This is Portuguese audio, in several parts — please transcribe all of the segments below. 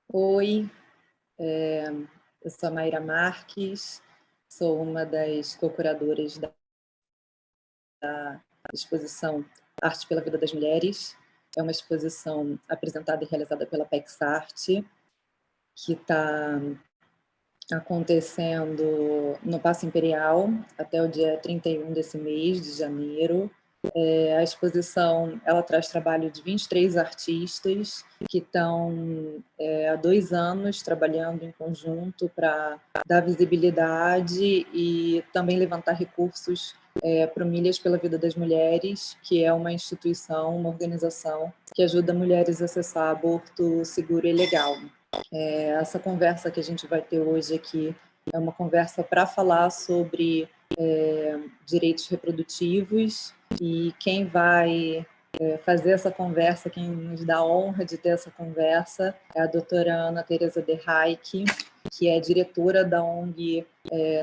Oi, eu sou a Mayra Marques, sou uma das co-curadoras da exposição Arte pela Vida das Mulheres. É uma exposição apresentada e realizada pela PexArt, que está acontecendo no Paço Imperial até o dia 31 desse mês de janeiro. A exposição ela traz trabalho de 23 artistas que estão há 2 anos trabalhando em conjunto para dar visibilidade e também levantar recursos para o Milhas pela Vida das Mulheres, que é uma instituição, uma organização que ajuda mulheres a acessar aborto seguro e legal. Essa conversa que a gente vai ter hoje aqui é uma conversa para falar sobre direitos reprodutivos, e quem vai fazer essa conversa, quem nos dá a honra de ter essa conversa, é a doutora Ana Teresa de Hayck, que é diretora da ONG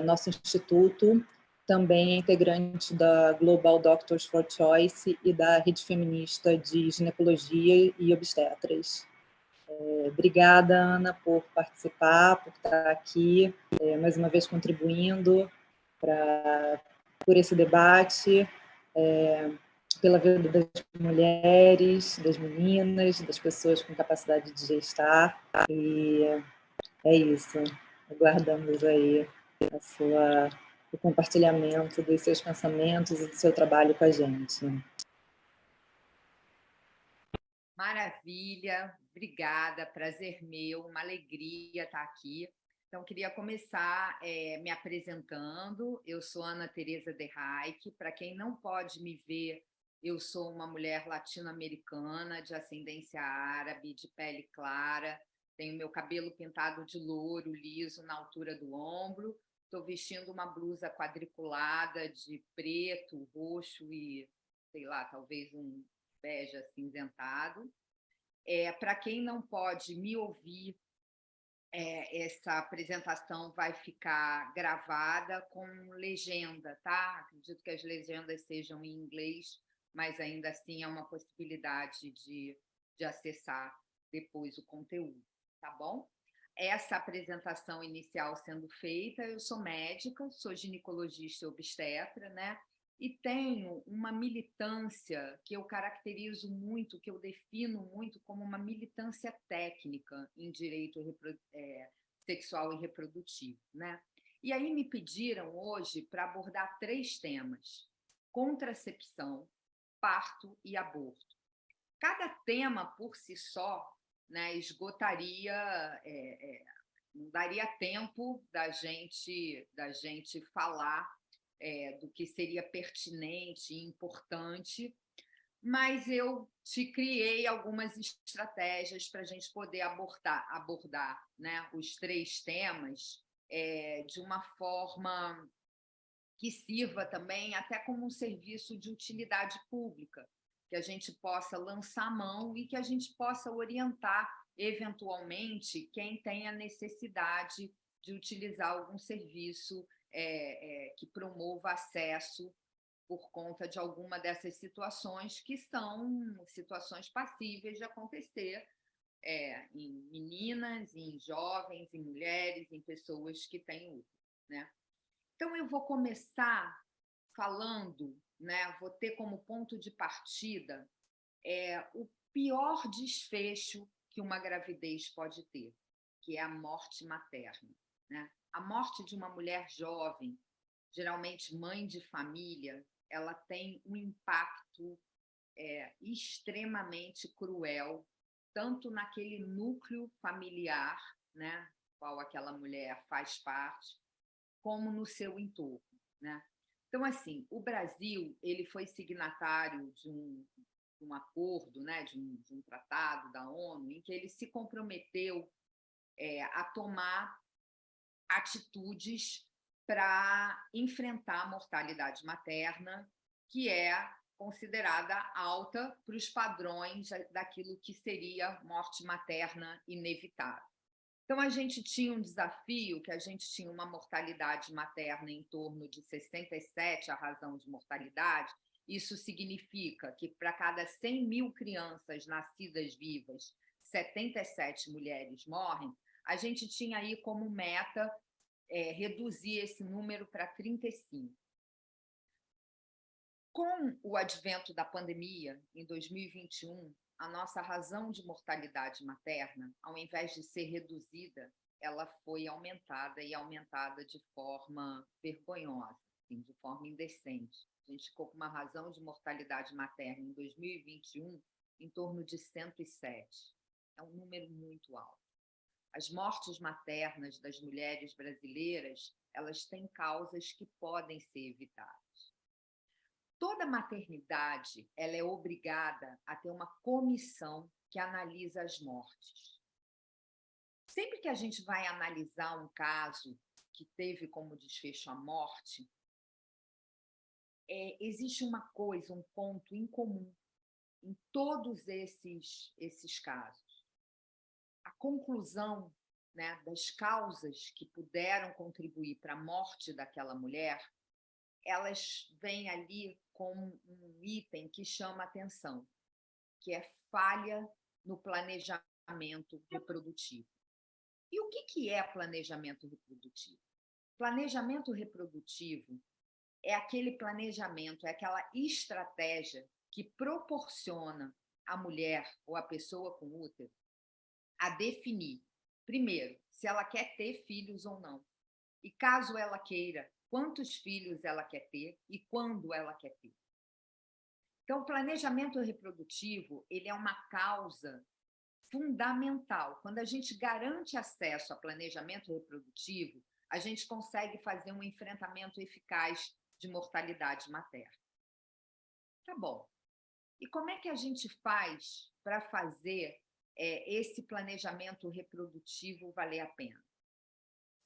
Nosso Instituto, também é integrante da Global Doctors for Choice e da Rede Feminista de Ginecologia e Obstetras. Obrigada, Ana, por participar, por estar aqui, mais uma vez contribuindo por esse debate, pela vida das mulheres, das meninas, das pessoas com capacidade de gestar. E é isso. Aguardamos aí o compartilhamento dos seus pensamentos e do seu trabalho com a gente. Maravilha, obrigada, prazer meu, uma alegria estar aqui. Então, queria começar me apresentando. Eu sou Ana Teresa de Hayck. Para quem não pode me ver, eu sou uma mulher latino-americana de ascendência árabe, de pele clara, tenho meu cabelo pintado de louro, liso, na altura do ombro. Estou vestindo uma blusa quadriculada de preto, roxo e, sei lá, talvez um bege acinzentado. Para quem não pode me ouvir, essa apresentação vai ficar gravada com legenda, tá? Acredito que as legendas sejam em inglês, mas ainda assim é uma possibilidade de acessar depois o conteúdo, tá bom? Essa apresentação inicial sendo feita, eu sou médica, sou ginecologista e obstetra, né? E tenho uma militância que eu caracterizo muito, que eu defino muito como uma militância técnica em direito sexual e reprodutivo, né? E aí me pediram hoje para abordar 3 temas: contracepção, parto e aborto. Cada tema por si só, né, esgotaria, não daria tempo da gente falar do que seria pertinente e importante, mas eu te criei algumas estratégias para a gente poder abordar, né, os 3 temas de uma forma que sirva também até como um serviço de utilidade pública, que a gente possa lançar mão e que a gente possa orientar, eventualmente, quem tem a necessidade de utilizar algum serviço que promova acesso por conta de alguma dessas situações que são situações passíveis de acontecer em meninas, em jovens, em mulheres, em pessoas que têm útero, né? Então, eu vou começar falando, né, vou ter como ponto de partida o pior desfecho que uma gravidez pode ter, que é a morte materna, né? A morte de uma mulher jovem, geralmente mãe de família, ela tem um impacto extremamente cruel, tanto naquele núcleo familiar, né, qual aquela mulher faz parte, como no seu entorno, né? Então, assim, o Brasil ele foi signatário de um acordo, né, de um tratado da ONU, em que ele se comprometeu a tomar atitudes para enfrentar a mortalidade materna, que é considerada alta para os padrões daquilo que seria morte materna inevitável. Então, a gente tinha um desafio, que a gente tinha uma mortalidade materna em torno de 67, a razão de mortalidade, Isso significa que para cada 100 mil crianças nascidas vivas, 77 mulheres morrem. A gente tinha aí como meta reduzir esse número para 35. Com o advento da pandemia, em 2021, a nossa razão de mortalidade materna, ao invés de ser reduzida, ela foi aumentada, e aumentada de forma vergonhosa, assim, de forma indecente. A gente ficou com uma razão de mortalidade materna em 2021 em torno de 107. É um número muito alto. As mortes maternas das mulheres brasileiras, elas têm causas que podem ser evitadas. Toda maternidade ela é obrigada a ter uma comissão que analisa as mortes. Sempre que a gente vai analisar um caso que teve como desfecho a morte, existe uma coisa, um ponto em comum em todos esses casos. A conclusão, né, das causas que puderam contribuir para a morte daquela mulher, elas vêm ali como um item que chama atenção, que é falha no planejamento reprodutivo. E o que é planejamento reprodutivo? Planejamento reprodutivo é aquele planejamento, é aquela estratégia que proporciona à mulher ou à pessoa com útero a definir, primeiro, se ela quer ter filhos ou não. E caso ela queira, quantos filhos ela quer ter e quando ela quer ter. Então, o planejamento reprodutivo, ele é uma causa fundamental. Quando a gente garante acesso a planejamento reprodutivo, a gente consegue fazer um enfrentamento eficaz de mortalidade materna. Tá bom. E como é que a gente faz para fazer esse planejamento reprodutivo valer a pena?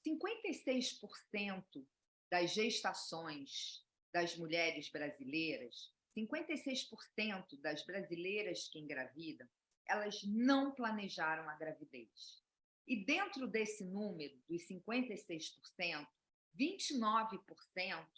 56% das gestações das mulheres brasileiras, 56% das brasileiras que engravidam, elas não planejaram a gravidez. E dentro desse número, dos 56%, 29%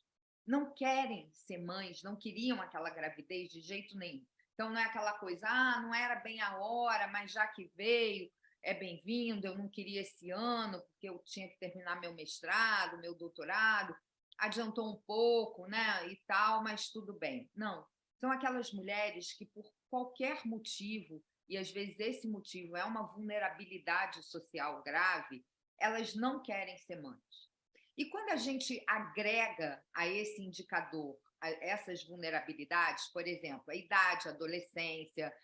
não querem ser mães, não queriam aquela gravidez de jeito nenhum. Então, não é aquela coisa, não era bem a hora, mas já que veio, é bem-vindo, eu não queria esse ano, porque eu tinha que terminar meu mestrado, meu doutorado, adiantou um pouco, né, e tal, mas tudo bem. Não, são aquelas mulheres que, por qualquer motivo, e às vezes esse motivo é uma vulnerabilidade social grave, elas não querem ser mães. E quando a gente agrega a esse indicador essas vulnerabilidades, por exemplo, a idade, a adolescência,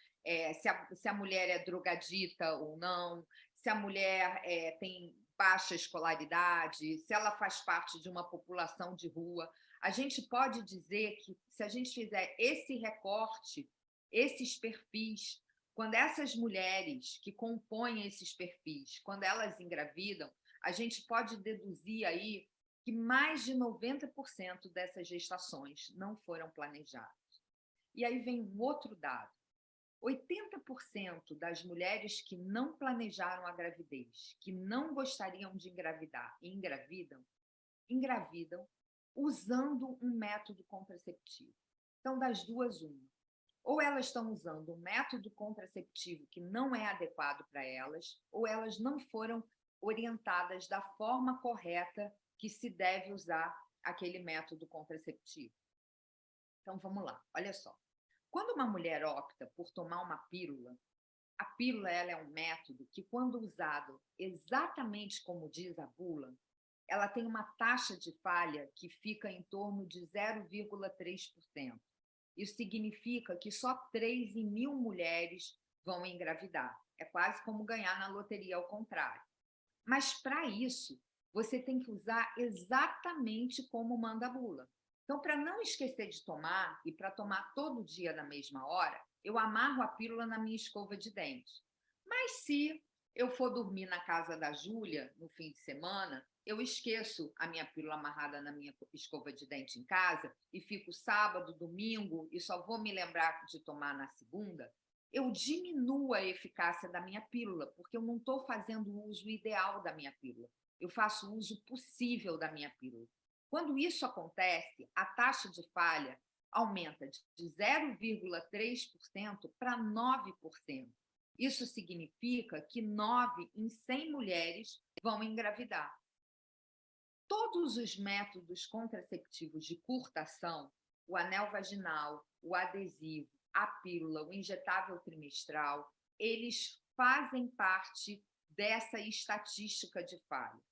se a mulher é drogadita ou não, se a mulher tem baixa escolaridade, se ela faz parte de uma população de rua, a gente pode dizer que, se a gente fizer esse recorte, esses perfis, quando essas mulheres que compõem esses perfis, quando elas engravidam, a gente pode deduzir aí que mais de 90% dessas gestações não foram planejadas. E aí vem um outro dado. 80% das mulheres que não planejaram a gravidez, que não gostariam de engravidar e engravidam usando um método contraceptivo. Então, das duas, uma. Ou elas estão usando um método contraceptivo que não é adequado para elas, ou elas não foram orientadas da forma correta que se deve usar aquele método contraceptivo. Então, vamos lá, olha só. Quando uma mulher opta por tomar uma pílula, a pílula ela é um método que, quando usado exatamente como diz a bula, ela tem uma taxa de falha que fica em torno de 0,3%. Isso significa que só 3 em 1.000 mulheres vão engravidar. É quase como ganhar na loteria ao contrário. Mas, para isso, você tem que usar exatamente como manda a bula. Então, para não esquecer de tomar, e para tomar todo dia na mesma hora, eu amarro a pílula na minha escova de dente. Mas se eu for dormir na casa da Júlia no fim de semana, eu esqueço a minha pílula amarrada na minha escova de dente em casa e fico sábado, domingo e só vou me lembrar de tomar na segunda, eu diminuo a eficácia da minha pílula, porque eu não estou fazendo o uso ideal da minha pílula. Eu faço o uso possível da minha pílula. Quando isso acontece, a taxa de falha aumenta de 0,3% para 9%. Isso significa que 9 em 100 mulheres vão engravidar. Todos os métodos contraceptivos de curta ação, o anel vaginal, o adesivo, a pílula, o injetável trimestral, eles fazem parte dessa estatística de falha.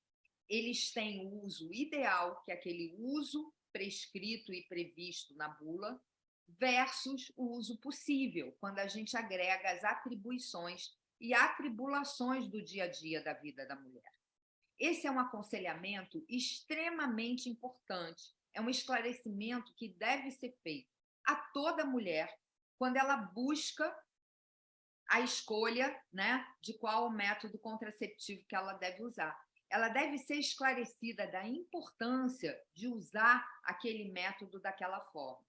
Eles têm o uso ideal, que é aquele uso prescrito e previsto na bula, versus o uso possível, quando a gente agrega as atribuições e atribulações do dia a dia da vida da mulher. Esse é um aconselhamento extremamente importante, é um esclarecimento que deve ser feito a toda mulher quando ela busca a escolha, né, de qual o método contraceptivo que ela deve usar. Ela deve ser esclarecida da importância de usar aquele método daquela forma.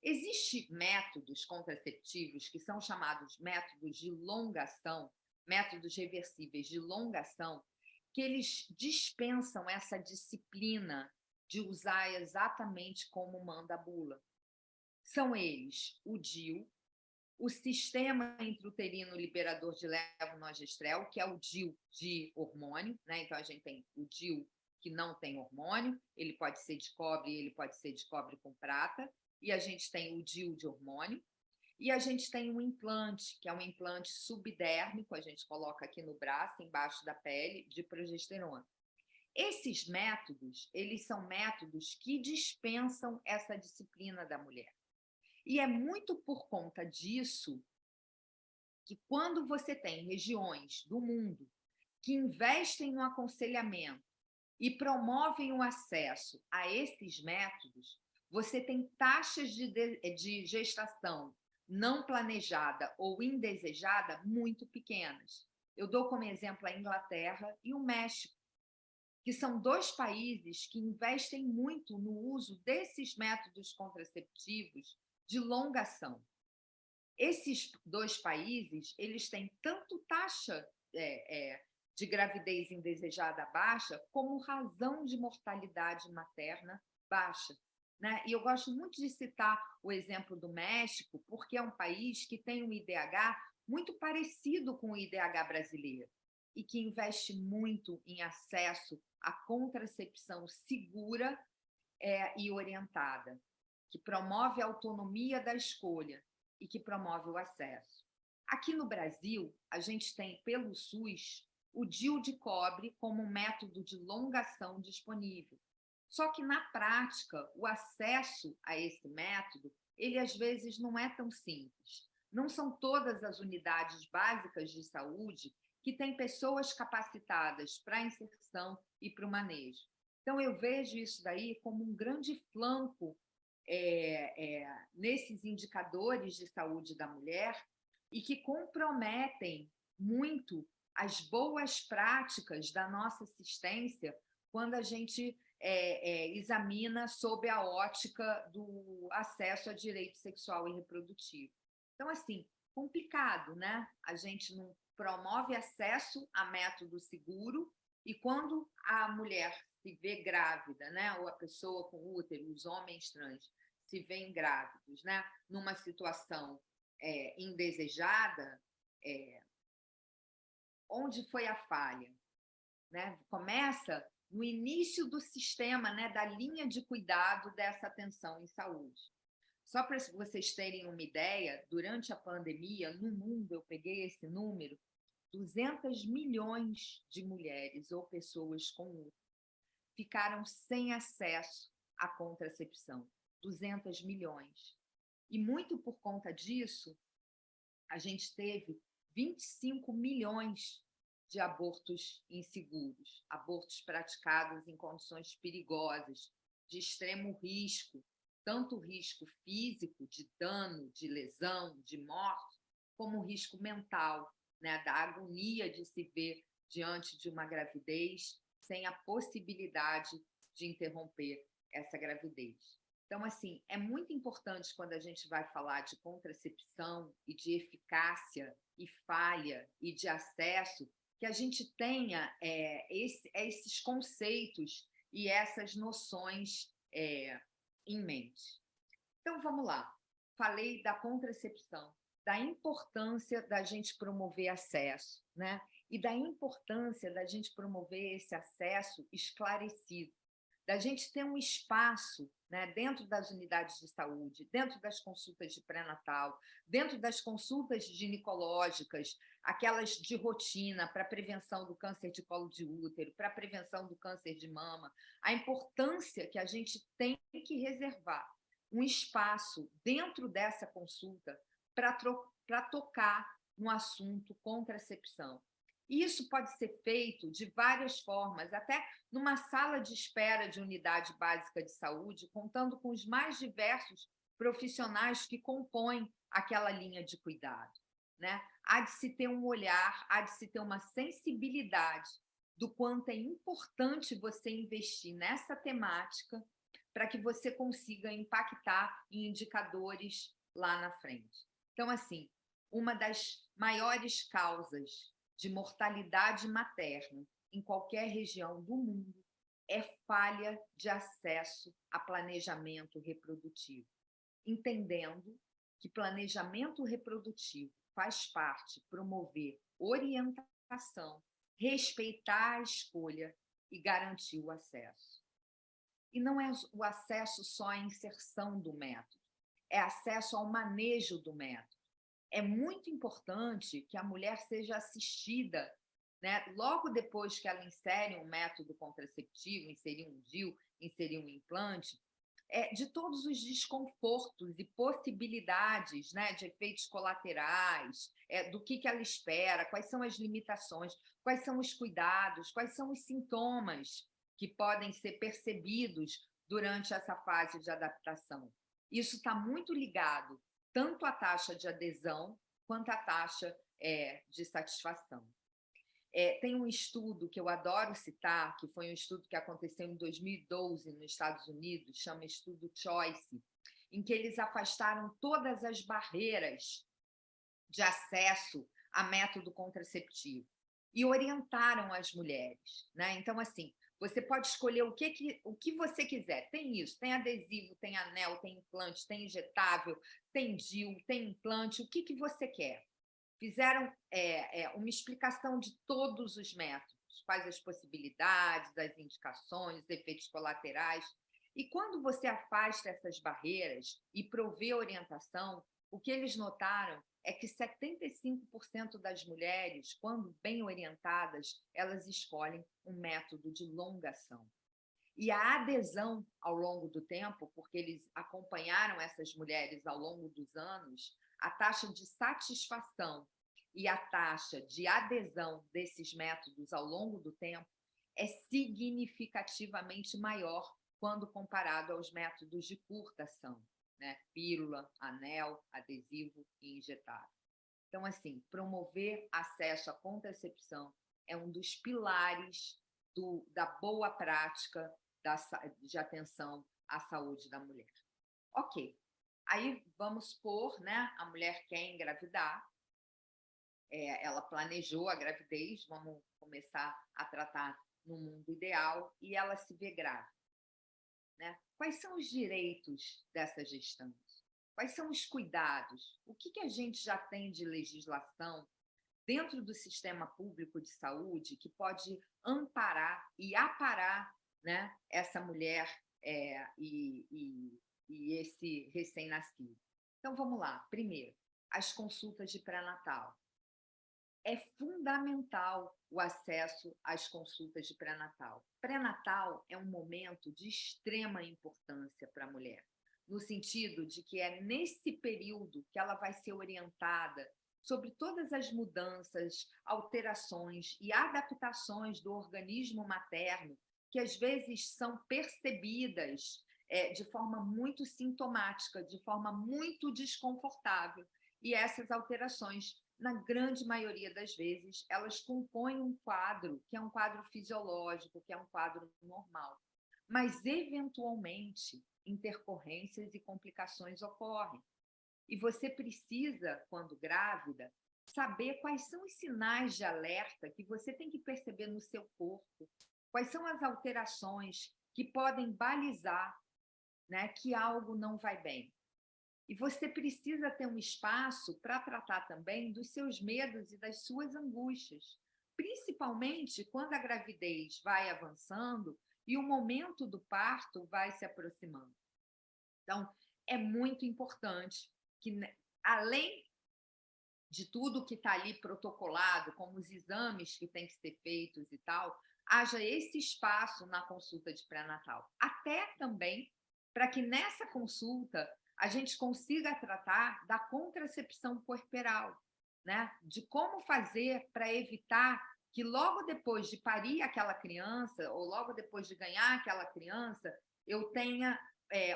Existem métodos contraceptivos que são chamados métodos de longa ação, métodos reversíveis de longa ação, que eles dispensam essa disciplina de usar exatamente como manda a bula. São eles o DIU, o sistema intrauterino liberador de levonorgestrel, que é o DIU de hormônio, né? Então a gente tem o DIU que não tem hormônio, ele pode ser de cobre, ele pode ser de cobre com prata, e a gente tem o DIU de hormônio, e a gente tem um implante, que é um implante subdérmico, a gente coloca aqui no braço, embaixo da pele, de progesterona. Esses métodos, eles são métodos que dispensam essa disciplina da mulher. E é muito por conta disso que quando você tem regiões do mundo que investem no aconselhamento e promovem o acesso a esses métodos, você tem taxas de gestação não planejada ou indesejada muito pequenas. Eu dou como exemplo a Inglaterra e o México, que são 2 países que investem muito no uso desses métodos contraceptivos de longa ação. Esses 2 países, eles têm tanto taxa de gravidez indesejada baixa, como razão de mortalidade materna baixa, né? E eu gosto muito de citar o exemplo do México, porque é um país que tem um IDH muito parecido com o IDH brasileiro e que investe muito em acesso à contracepção segura e orientada, que promove a autonomia da escolha e que promove o acesso. Aqui no Brasil, a gente tem, pelo SUS, o DIU de cobre como um método de longa ação disponível. Só que, na prática, o acesso a esse método, ele às vezes não é tão simples. Não são todas as unidades básicas de saúde que têm pessoas capacitadas para a inserção e para o manejo. Então, eu vejo isso daí como um grande flanco nesses indicadores de saúde da mulher e que comprometem muito as boas práticas da nossa assistência quando a gente examina sob a ótica do acesso a direito sexual e reprodutivo. Então, assim, complicado, né? A gente não promove acesso a método seguro e quando a mulher se vê grávida, né? Ou a pessoa com útero, os homens trans, se veem grávidos, né? Numa situação indesejada, onde foi a falha? Né? Começa no início do sistema, né, da linha de cuidado dessa atenção em saúde. Só para vocês terem uma ideia, durante a pandemia, no mundo, eu peguei esse número, 200 milhões de mulheres ou pessoas com útero ficaram sem acesso à contracepção. 200 milhões. E muito por conta disso, a gente teve 25 milhões de abortos inseguros, abortos praticados em condições perigosas, de extremo risco, tanto risco físico, de dano, de lesão, de morte, como risco mental, né, da agonia de se ver diante de uma gravidez sem a possibilidade de interromper essa gravidez. Então, assim, é muito importante quando a gente vai falar de contracepção e de eficácia e falha e de acesso, que a gente tenha esses conceitos e essas noções em mente. Então, vamos lá. Falei da contracepção, da importância da gente promover acesso, né? E da importância da gente promover esse acesso esclarecido, da gente ter um espaço, né, dentro das unidades de saúde, dentro das consultas de pré-natal, dentro das consultas ginecológicas, aquelas de rotina para prevenção do câncer de colo de útero, para prevenção do câncer de mama, a importância que a gente tem que reservar um espaço dentro dessa consulta para tocar no assunto contracepção. E isso pode ser feito de várias formas, até numa sala de espera de unidade básica de saúde, contando com os mais diversos profissionais que compõem aquela linha de cuidado, né? Há de se ter um olhar, há de se ter uma sensibilidade do quanto é importante você investir nessa temática para que você consiga impactar em indicadores lá na frente. Então, assim, uma das maiores causas de mortalidade materna em qualquer região do mundo é falha de acesso a planejamento reprodutivo, entendendo que planejamento reprodutivo faz parte promover orientação, respeitar a escolha e garantir o acesso. E não é o acesso só à inserção do método, é acesso ao manejo do método. É muito importante que a mulher seja assistida, né, logo depois que ela insere um método contraceptivo, inserir um DIU, inserir um implante, de todos os desconfortos e possibilidades, né, de efeitos colaterais, do que ela espera, quais são as limitações, quais são os cuidados, quais são os sintomas que podem ser percebidos durante essa fase de adaptação. Isso está muito ligado tanto à taxa de adesão quanto à taxa de satisfação. Tem um estudo que eu adoro citar, que foi um estudo que aconteceu em 2012 nos Estados Unidos, chama Estudo Choice, em que eles afastaram todas as barreiras de acesso a método contraceptivo e orientaram as mulheres, né? Então, assim, você pode escolher o que você quiser. Tem isso, tem adesivo, tem anel, tem implante, tem injetável, tem DIU, tem implante, o que você quer. Fizeram uma explicação de todos os métodos, quais as possibilidades, as indicações, os efeitos colaterais. E quando você afasta essas barreiras e provê orientação, o que eles notaram é que 75% das mulheres, quando bem orientadas, elas escolhem um método de longa ação. E a adesão ao longo do tempo, porque eles acompanharam essas mulheres ao longo dos anos, a taxa de satisfação e a taxa de adesão desses métodos ao longo do tempo é significativamente maior quando comparado aos métodos de curta ação, né? Pílula, anel, adesivo e injetável. Então, assim, promover acesso à contracepção é um dos pilares da boa prática de atenção à saúde da mulher. Ok, aí vamos supor, né, a mulher quer engravidar, ela planejou a gravidez, vamos começar a tratar no mundo ideal, e ela se vê grávida, né? Quais são os direitos dessa gestante? Quais são os cuidados? O que a gente já tem de legislação dentro do sistema público de saúde que pode amparar e aparar, né, essa mulher e esse recém-nascido? Então, vamos lá. Primeiro, as consultas de pré-natal. É fundamental o acesso às consultas de pré-natal. Pré-natal é um momento de extrema importância para a mulher, no sentido de que é nesse período que ela vai ser orientada sobre todas as mudanças, alterações e adaptações do organismo materno, que às vezes são percebidas de forma muito sintomática, de forma muito desconfortável. E essas alterações, na grande maioria das vezes, elas compõem um quadro que é um quadro fisiológico, que é um quadro normal. Mas, eventualmente, intercorrências e complicações ocorrem. E você precisa, quando grávida, saber quais são os sinais de alerta que você tem que perceber no seu corpo, quais são as alterações que podem balizar, né, que algo não vai bem. E você precisa ter um espaço para tratar também dos seus medos e das suas angústias, principalmente quando a gravidez vai avançando e o momento do parto vai se aproximando. Então, é muito importante que, além de tudo que está ali protocolado, como os exames que têm que ser feitos e tal, haja esse espaço na consulta de pré-natal. Até também para que nessa consulta a gente consiga tratar da contracepção puerperal, né? De como fazer para evitar que logo depois de parir aquela criança ou logo depois de ganhar aquela criança, eu tenha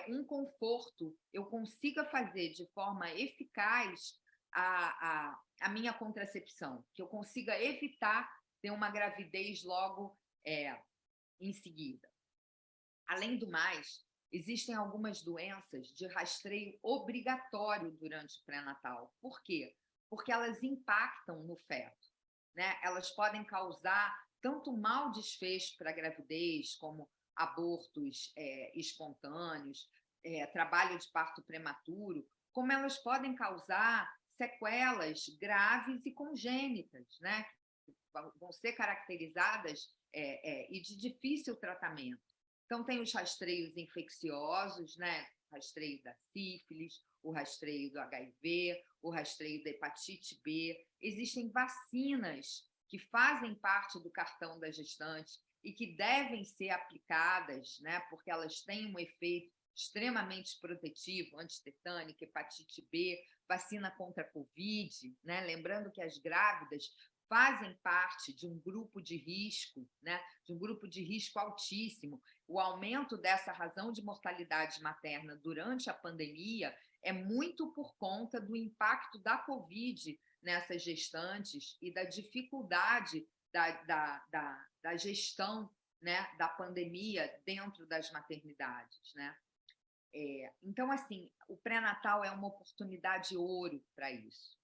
um conforto, eu consiga fazer de forma eficaz a minha contracepção, que eu consiga evitar ter uma gravidez logo em seguida. Além do mais, existem algumas doenças de rastreio obrigatório durante o pré-natal. Por quê? Porque elas impactam no feto, né? Elas podem causar tanto mau desfecho para a gravidez, como abortos espontâneos, trabalho de parto prematuro, como elas podem causar sequelas graves e congênitas, né? Vão ser caracterizadas e de difícil tratamento. Então, tem os rastreios infecciosos, né? O rastreio da sífilis, o rastreio do HIV, o rastreio da hepatite B. Existem vacinas que fazem parte do cartão da gestante e que devem ser aplicadas, né? Porque elas têm um efeito extremamente protetivo, antitetânica, hepatite B, vacina contra a Covid, né? Lembrando que as grávidas fazem parte de um grupo de risco, né? De um grupo de risco altíssimo. O aumento dessa razão de mortalidade materna durante a pandemia é muito por conta do impacto da Covid nessas gestantes e da dificuldade da gestão, né, da pandemia dentro das maternidades, né? Então, assim, o pré-natal é uma oportunidade ouro para isso.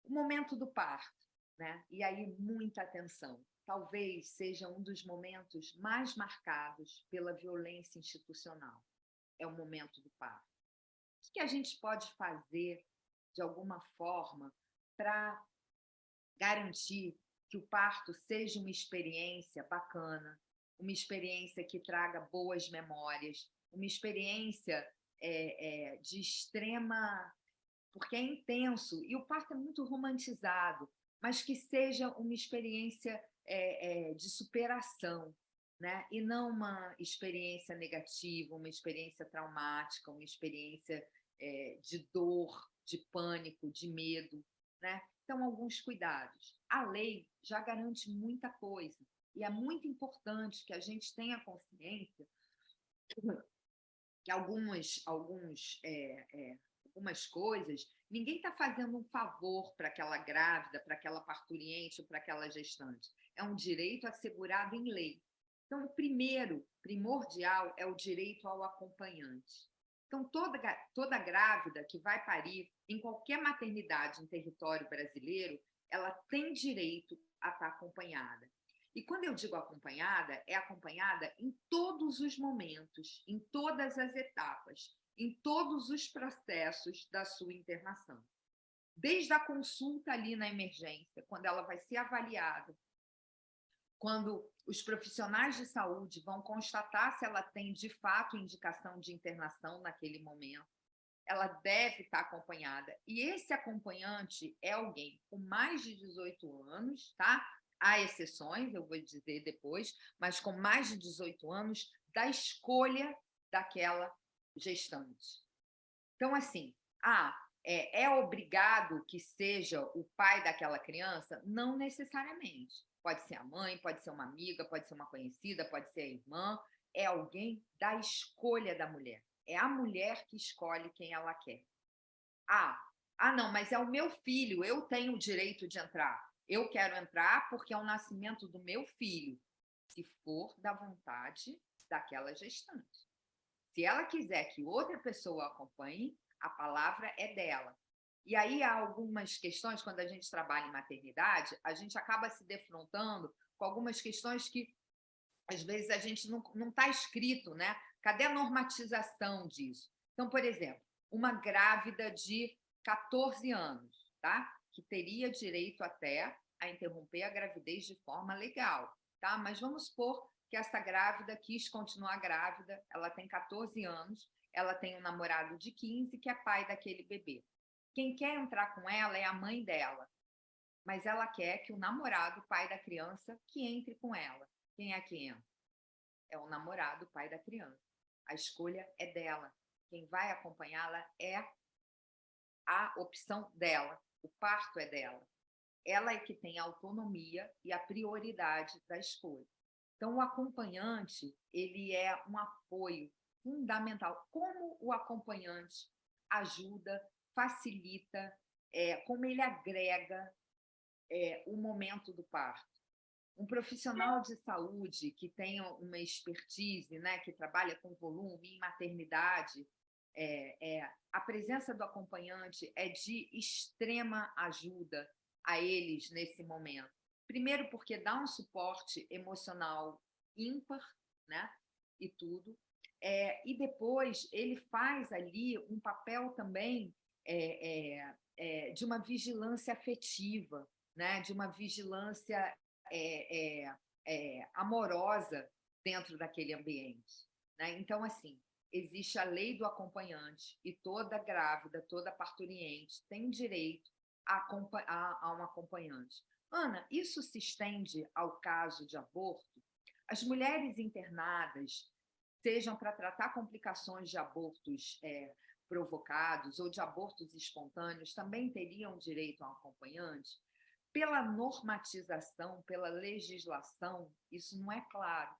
O momento do parto, né? E aí, muita atenção. Talvez seja um dos momentos mais marcados pela violência institucional. É o momento do parto. O que a gente pode fazer, de alguma forma, para garantir que o parto seja uma experiência bacana, uma experiência que traga boas memórias, uma experiência de extrema... Porque é intenso, e o parto é muito romantizado, mas que seja uma experiência de superação, né? E não uma experiência negativa, uma experiência traumática, uma experiência de dor, de pânico, de medo, né? Então, alguns cuidados. A lei já garante muita coisa, e é muito importante que a gente tenha consciência que algumas coisas, ninguém está fazendo um favor para aquela grávida, para aquela parturiente ou para aquela gestante. É um direito assegurado em lei. Então, o primeiro, primordial, é o direito ao acompanhante. Então, toda grávida que vai parir em qualquer maternidade em território brasileiro, ela tem direito a estar acompanhada. E quando eu digo acompanhada, é acompanhada em todos os momentos, em todas as etapas, em todos os processos da sua internação. Desde a consulta ali na emergência, quando ela vai ser avaliada, quando os profissionais de saúde vão constatar se ela tem, de fato, indicação de internação naquele momento, ela deve estar acompanhada. E esse acompanhante é alguém com mais de 18 anos, tá? Há exceções, eu vou dizer depois, mas com mais de 18 anos da escolha daquela gestante. Então, assim, é obrigado que seja o pai daquela criança? Não necessariamente. Pode ser a mãe, pode ser uma amiga, pode ser uma conhecida, pode ser a irmã. É alguém da escolha da mulher. É a mulher que escolhe quem ela quer. Não, mas é o meu filho, eu tenho o direito de entrar. Eu quero entrar porque é o nascimento do meu filho, se for da vontade daquela gestante. Se ela quiser que outra pessoa acompanhe, a palavra é dela. E aí há algumas questões, quando a gente trabalha em maternidade, a gente acaba se defrontando com algumas questões que, às vezes, a gente não está escrito, né? Cadê a normatização disso? Então, por exemplo, uma grávida de 14 anos, tá? Que teria direito até a interromper a gravidez de forma legal, tá? Mas vamos supor que essa grávida quis continuar grávida, ela tem 14 anos, ela tem um namorado de 15 que é pai daquele bebê. Quem quer entrar com ela é a mãe dela, mas ela quer que o namorado, pai da criança, que entre com ela. Quem é que entra? É o namorado, pai da criança. A escolha é dela. Quem vai acompanhá-la é a opção dela. O parto é dela. Ela é que tem a autonomia e a prioridade da escolha. Então, o acompanhante, ele é um apoio fundamental. Como o acompanhante ajuda, facilita, como ele agrega o momento do parto. Um profissional de saúde que tenha uma expertise, né, que trabalha com volume em maternidade, a presença do acompanhante é de extrema ajuda a eles nesse momento. Primeiro, porque dá um suporte emocional ímpar, né, e tudo. E depois ele faz ali um papel também de uma vigilância afetiva, né, de uma vigilância amorosa dentro daquele ambiente, né? Então, assim, existe a lei do acompanhante e toda grávida, toda parturiente tem direito a um acompanhante. Ana, isso se estende ao caso de aborto? As mulheres internadas, sejam para tratar complicações de abortos provocados ou de abortos espontâneos, também teriam direito a um acompanhante? Pela normatização, pela legislação, isso não é claro.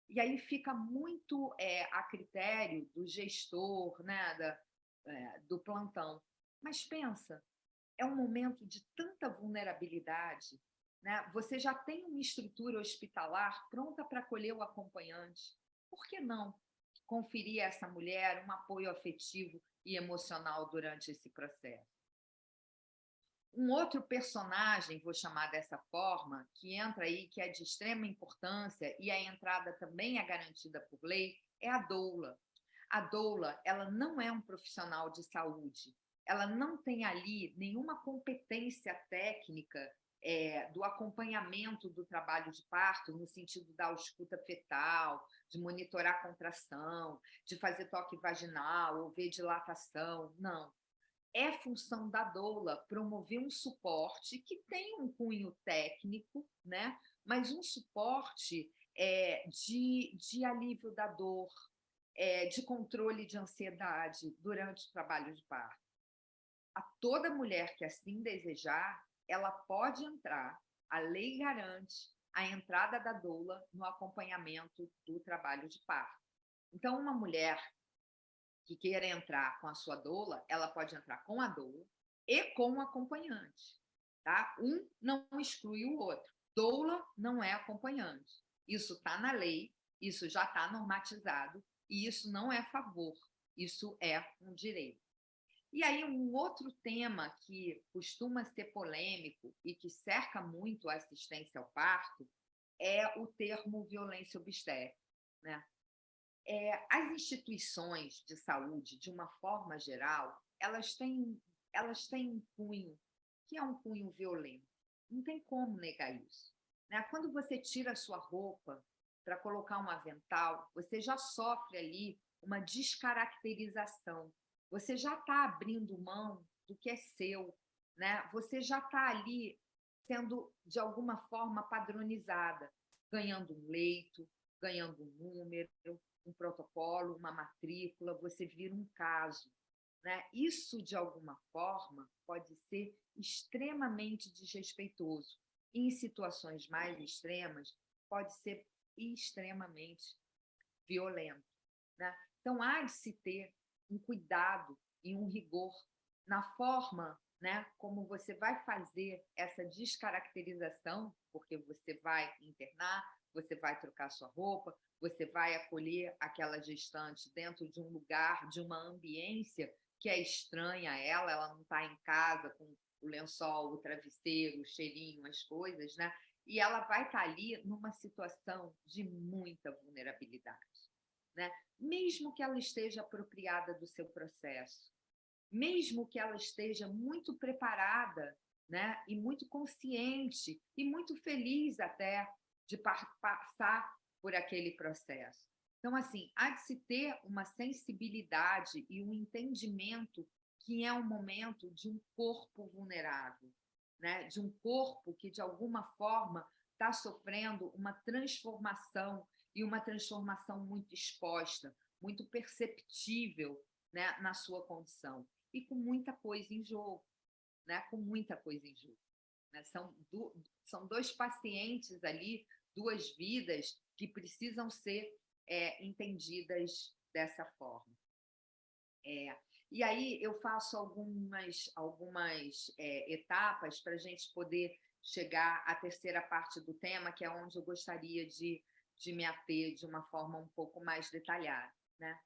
E aí fica muito a critério do gestor, né, do plantão. Mas pensa, é um momento de tanta vulnerabilidade, né? Você já tem uma estrutura hospitalar pronta para acolher o acompanhante. Por que não conferir a essa mulher um apoio afetivo e emocional durante esse processo? Um outro personagem, vou chamar dessa forma, que entra aí, que é de extrema importância, e a entrada também é garantida por lei, é a doula. A doula, ela não é um profissional de saúde, ela não tem ali nenhuma competência técnica do acompanhamento do trabalho de parto, no sentido da ausculta fetal, de monitorar a contração, de fazer toque vaginal ou ver dilatação, não. É função da doula promover um suporte que tem um cunho técnico, né? Mas um suporte de alívio da dor, de controle de ansiedade durante o trabalho de parto. A toda mulher que assim desejar, ela pode entrar, a lei garante a entrada da doula no acompanhamento do trabalho de parto. Então, uma mulher que queira entrar com a sua doula, ela pode entrar com a doula e com o acompanhante, tá? Um não exclui o outro. Doula não é acompanhante. Isso está na lei, isso já está normatizado e isso não é favor, isso é um direito. E aí um outro tema que costuma ser polêmico e que cerca muito a assistência ao parto é o termo violência obstétrica, né? As instituições de saúde, de uma forma geral, elas têm um cunho, que é um cunho violento. Não tem como negar isso, né? Quando você tira a sua roupa para colocar um avental, você já sofre ali uma descaracterização. Você já está abrindo mão do que é seu, né? Você já está ali sendo, de alguma forma, padronizada, ganhando um leito, ganhando um número, um protocolo, uma matrícula, você vira um caso, né? Isso, de alguma forma, pode ser extremamente desrespeitoso. Em situações mais extremas, pode ser extremamente violento, né? Então, há de se ter um cuidado e um rigor na forma, né, como você vai fazer essa descaracterização, porque você vai internar, você vai trocar sua roupa, você vai acolher aquela gestante dentro de um lugar, de uma ambiência que é estranha a ela, ela não está em casa com o lençol, o travesseiro, o cheirinho, as coisas, né? E ela vai estar ali numa situação de muita vulnerabilidade, né? Mesmo que ela esteja apropriada do seu processo, mesmo que ela esteja muito preparada, né, e muito consciente e muito feliz até de passar por aquele processo. Então, assim, há de se ter uma sensibilidade e um entendimento que é um momento de um corpo vulnerável, né, de um corpo que, de alguma forma, está sofrendo uma transformação e uma transformação muito exposta, muito perceptível, né, na sua condição e com muita coisa em jogo, né? Com muita coisa em jogo. Né? São dois pacientes ali, duas vidas que precisam ser entendidas dessa forma. E aí eu faço algumas etapas para a gente poder chegar à terceira parte do tema, que é onde eu gostaria de me ater de uma forma um pouco mais detalhada. Né?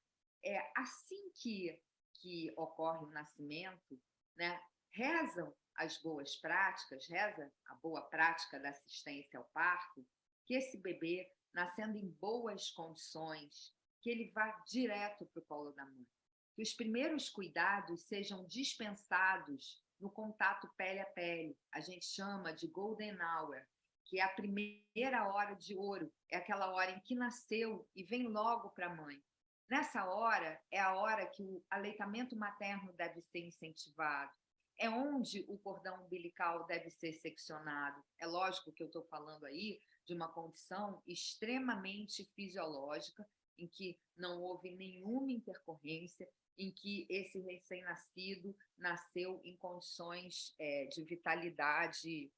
Assim que ocorre o nascimento, né, rezam as boas práticas, reza a boa prática da assistência ao parto, que esse bebê, nascendo em boas condições, que ele vá direto para o colo da mãe. Que os primeiros cuidados sejam dispensados no contato pele a pele. A gente chama de golden hour, que é a primeira hora de ouro, é aquela hora em que nasceu e vem logo para a mãe. Nessa hora, é a hora que o aleitamento materno deve ser incentivado, é onde o cordão umbilical deve ser seccionado. É lógico que eu estou falando aí de uma condição extremamente fisiológica, em que não houve nenhuma intercorrência, em que esse recém-nascido nasceu em condições de vitalidade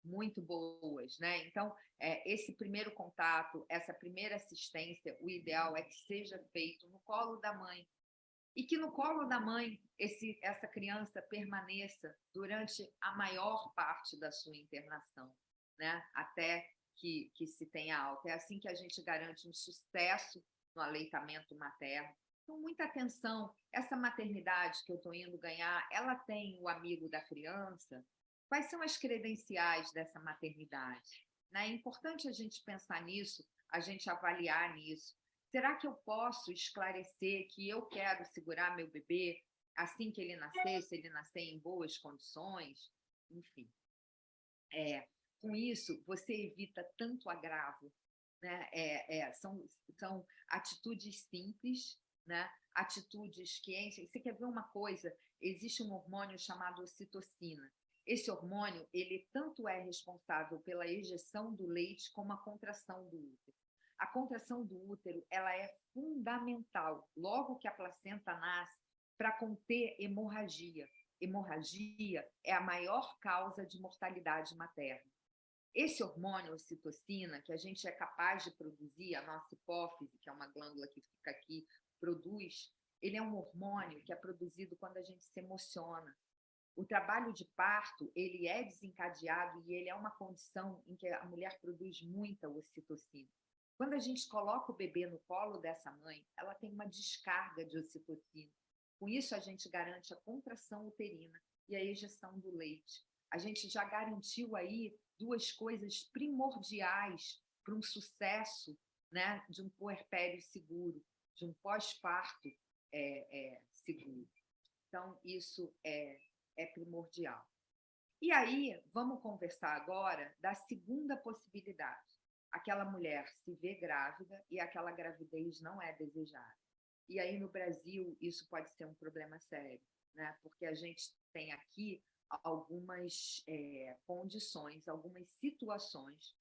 muito boas, né? Então, esse primeiro contato, essa primeira assistência, o ideal é que seja feito no colo da mãe e que no colo da mãe essa criança permaneça durante a maior parte da sua internação, né? Até que se tenha alta. É assim que a gente garante um sucesso no aleitamento materno. Então, muita atenção. Essa maternidade que eu estou indo ganhar, ela tem o amigo da criança? Quais são as credenciais dessa maternidade? Né? É importante a gente pensar nisso, a gente avaliar nisso. Será que eu posso esclarecer que eu quero segurar meu bebê assim que ele nascer, se ele nascer em boas condições? Enfim, com isso, você evita tanto agravo. Né? São atitudes simples, né? Atitudes que enchem. Você quer ver uma coisa? Existe um hormônio chamado ocitocina. Esse hormônio, ele tanto é responsável pela ejeção do leite como a contração do útero. A contração do útero, ela é fundamental, logo que a placenta nasce, para conter hemorragia. Hemorragia é a maior causa de mortalidade materna. Esse hormônio, ocitocina, que a gente é capaz de produzir, a nossa hipófise, que é uma glândula que fica aqui, produz, ele é um hormônio que é produzido quando a gente se emociona. O trabalho de parto, ele é desencadeado e ele é uma condição em que a mulher produz muita ocitocina. Quando a gente coloca o bebê no colo dessa mãe, ela tem uma descarga de ocitocina. Com isso, a gente garante a contração uterina e a ejeção do leite. A gente já garantiu aí duas coisas primordiais para um sucesso, né, de um puerpério seguro, de um pós-parto seguro. Então, isso é primordial. E aí, vamos conversar agora da segunda possibilidade. Aquela mulher se vê grávida e aquela gravidez não é desejada. E aí, no Brasil, isso pode ser um problema sério, né? Porque a gente tem aqui algumas condições, algumas situações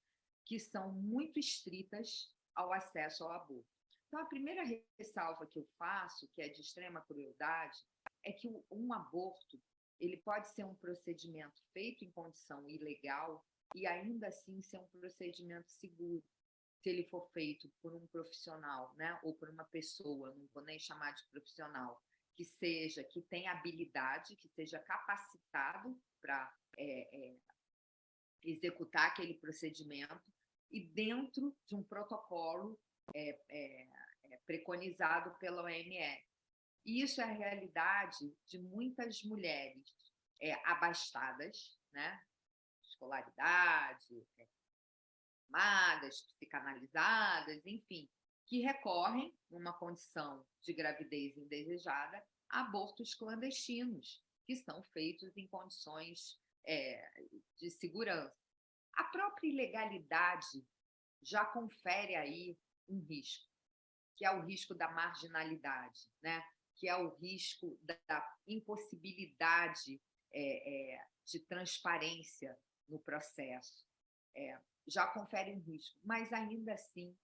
que são muito estritas ao acesso ao aborto. Então, a primeira ressalva que eu faço, que é de extrema crueldade, é que um aborto ele pode ser um procedimento feito em condição ilegal e ainda assim ser um procedimento seguro, se ele for feito por um profissional, né, ou por uma pessoa, não vou nem chamar de profissional, que tenha habilidade, que seja capacitado para executar aquele procedimento e dentro de um protocolo preconizado pela OMS. E isso é a realidade de muitas mulheres abastadas, né? Escolaridade, formadas, psicanalizadas, enfim, que recorrem numa condição de gravidez indesejada abortos clandestinos, que são feitos em condições de segurança. A própria ilegalidade já confere aí um risco, que é o risco da marginalidade, né? Que é o risco da impossibilidade de transparência no processo. Já confere um risco, mas ainda assim,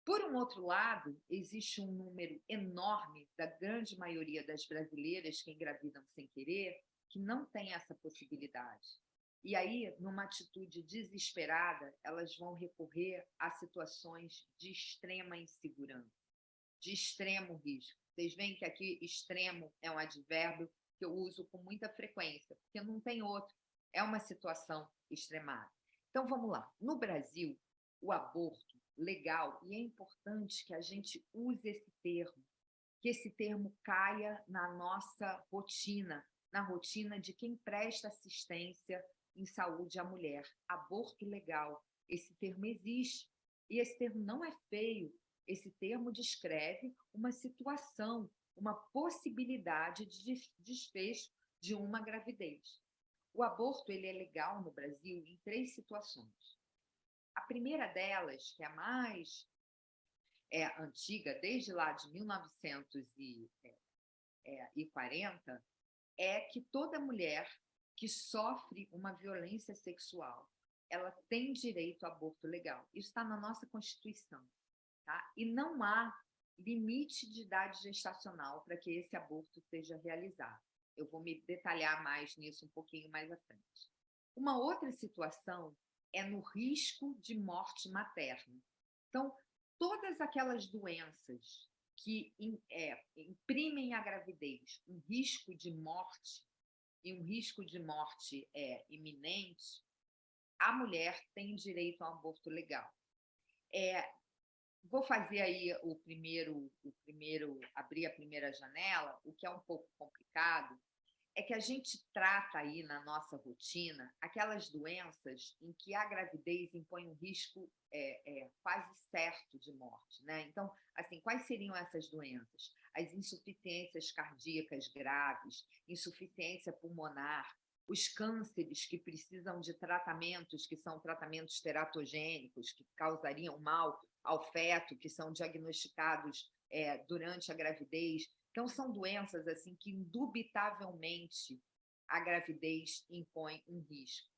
por um outro lado, existe um número enorme da grande maioria das brasileiras que engravidam sem querer, que não tem essa possibilidade. E aí, numa atitude desesperada, elas vão recorrer a situações de extrema insegurança, de extremo risco. Vocês veem que aqui extremo é um advérbio que eu uso com muita frequência, porque não tem outro. É uma situação extremada. Então, vamos lá. No Brasil, o aborto legal, e é importante que a gente use esse termo, que esse termo caia na nossa rotina, na rotina de quem presta assistência em saúde à mulher. Aborto legal, esse termo existe, e esse termo não é feio, esse termo descreve uma situação, uma possibilidade de desfecho de uma gravidez. O aborto ele é legal no Brasil em 3 situações. A primeira delas, que é a mais antiga, desde lá de 1940, é que toda mulher que sofre uma violência sexual, ela tem direito ao aborto legal. Isso está na nossa Constituição. Tá? E não há limite de idade gestacional para que esse aborto seja realizado. Eu vou me detalhar mais nisso um pouquinho mais à frente. Uma outra situação é no risco de morte materna. Então, todas aquelas doenças que imprimem à gravidez um risco de morte, e um risco de morte iminente, a mulher tem direito a um aborto legal. Vou fazer aí abrir a primeira janela. O que é um pouco complicado é que a gente trata aí na nossa rotina aquelas doenças em que a gravidez impõe um risco quase certo de morte, né? Então, assim, quais seriam essas doenças? As insuficiências cardíacas graves, insuficiência pulmonar, os cânceres que precisam de tratamentos que são tratamentos teratogênicos, que causariam mal ao feto, que são diagnosticados durante a gravidez. Então, são doenças assim que, indubitavelmente, a gravidez impõe um risco.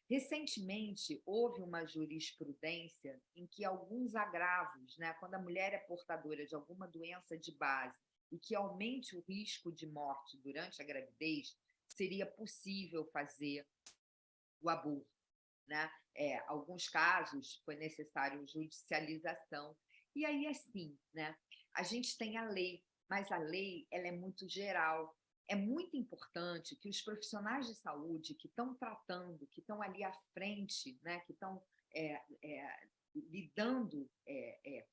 Recentemente, houve uma jurisprudência em que alguns agravos, né, quando a mulher é portadora de alguma doença de base e que aumente o risco de morte durante a gravidez, seria possível fazer o aborto. Né? Alguns casos foi necessário judicialização. E aí, assim, né, a gente tem a lei, mas a lei ela é muito geral. É muito importante que os profissionais de saúde que estão tratando, que estão ali à frente, né, que estão lidando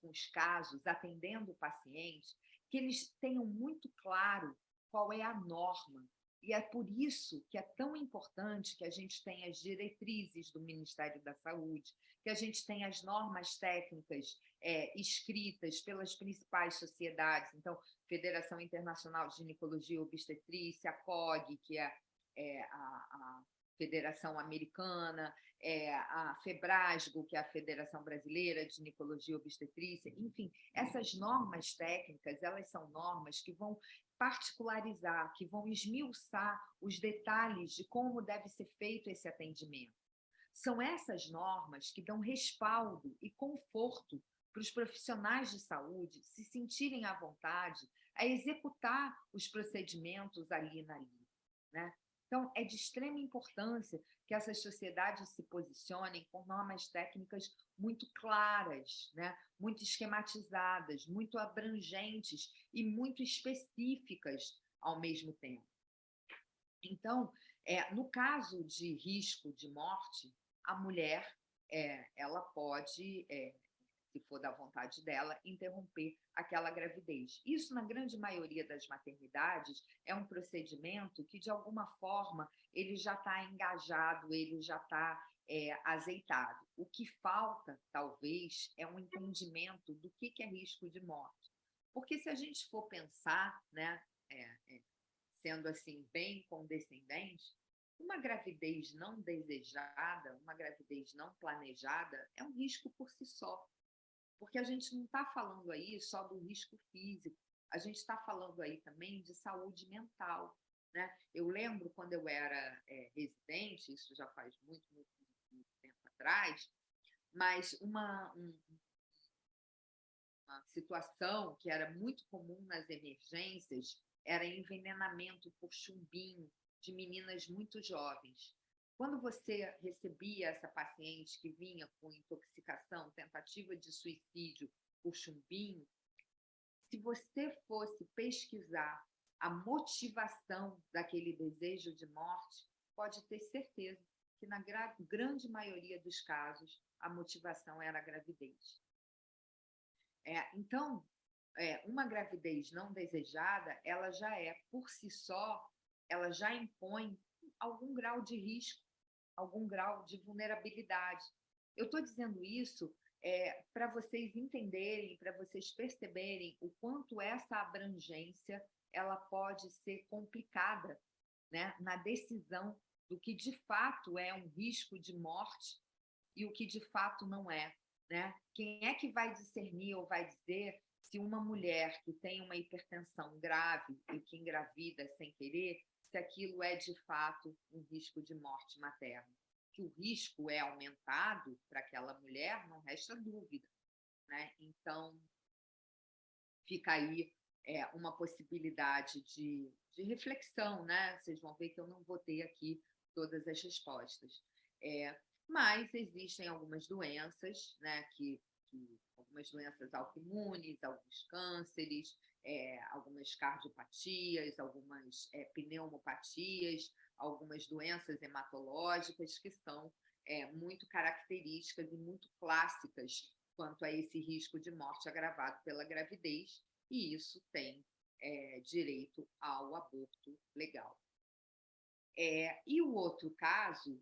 com os casos, atendendo o paciente, que eles tenham muito claro qual é a norma. E é por isso que é tão importante que a gente tenha as diretrizes do Ministério da Saúde, que a gente tenha as normas técnicas escritas pelas principais sociedades. Então, Federação Internacional de Ginecologia e Obstetrícia, a COG, que é a Federação Americana, a FEBRASGO, que é a Federação Brasileira de Ginecologia e Obstetrícia. Enfim, essas normas técnicas, elas são normas que vão particularizar, que vão esmiuçar os detalhes de como deve ser feito esse atendimento. São essas normas que dão respaldo e conforto para os profissionais de saúde se sentirem à vontade a executar os procedimentos ali na linha, né? Então, é de extrema importância que essas sociedades se posicionem com normas técnicas muito claras, né? Muito esquematizadas, muito abrangentes e muito específicas ao mesmo tempo. Então, no caso de risco de morte, a mulher ela pode, se for da vontade dela, interromper aquela gravidez. Isso, na grande maioria das maternidades, é um procedimento que, de alguma forma, ele já está engajado, ele já está azeitado. O que falta, talvez, é um entendimento do que é risco de morte. Porque se a gente for pensar, né, sendo assim bem condescendente, uma gravidez não desejada, uma gravidez não planejada, é um risco por si só, porque a gente não está falando aí só do risco físico, a gente está falando aí também de saúde mental, né? Eu lembro quando eu era residente, isso já faz muito, muito, muito tempo atrás, mas uma situação que era muito comum nas emergências era envenenamento por chumbinho de meninas muito jovens. Quando você recebia essa paciente que vinha com intoxicação, tentativa de suicídio por chumbinho, se você fosse pesquisar a motivação daquele desejo de morte, pode ter certeza que na grande maioria dos casos a motivação era a gravidez. Então, uma gravidez não desejada, ela já por si só, ela já impõe algum grau de risco, algum grau de vulnerabilidade. Eu estou dizendo isso para vocês entenderem, para vocês perceberem o quanto essa abrangência ela pode ser complicada, né, na decisão do que de fato é um risco de morte e o que de fato não é, né? Quem é que vai discernir ou vai dizer se uma mulher que tem uma hipertensão grave e que engravida sem querer, se aquilo é de fato um risco de morte materna? Que o risco é aumentado para aquela mulher, não resta dúvida, né? Então, fica aí uma possibilidade de reflexão, né? Vocês vão ver que eu não vou ter aqui todas as respostas. Mas existem algumas doenças, né, algumas doenças autoimunes, alguns cânceres, algumas cardiopatias, algumas pneumopatias, algumas doenças hematológicas que são muito características e muito clássicas quanto a esse risco de morte agravado pela gravidez, e isso tem direito ao aborto legal. E o outro caso,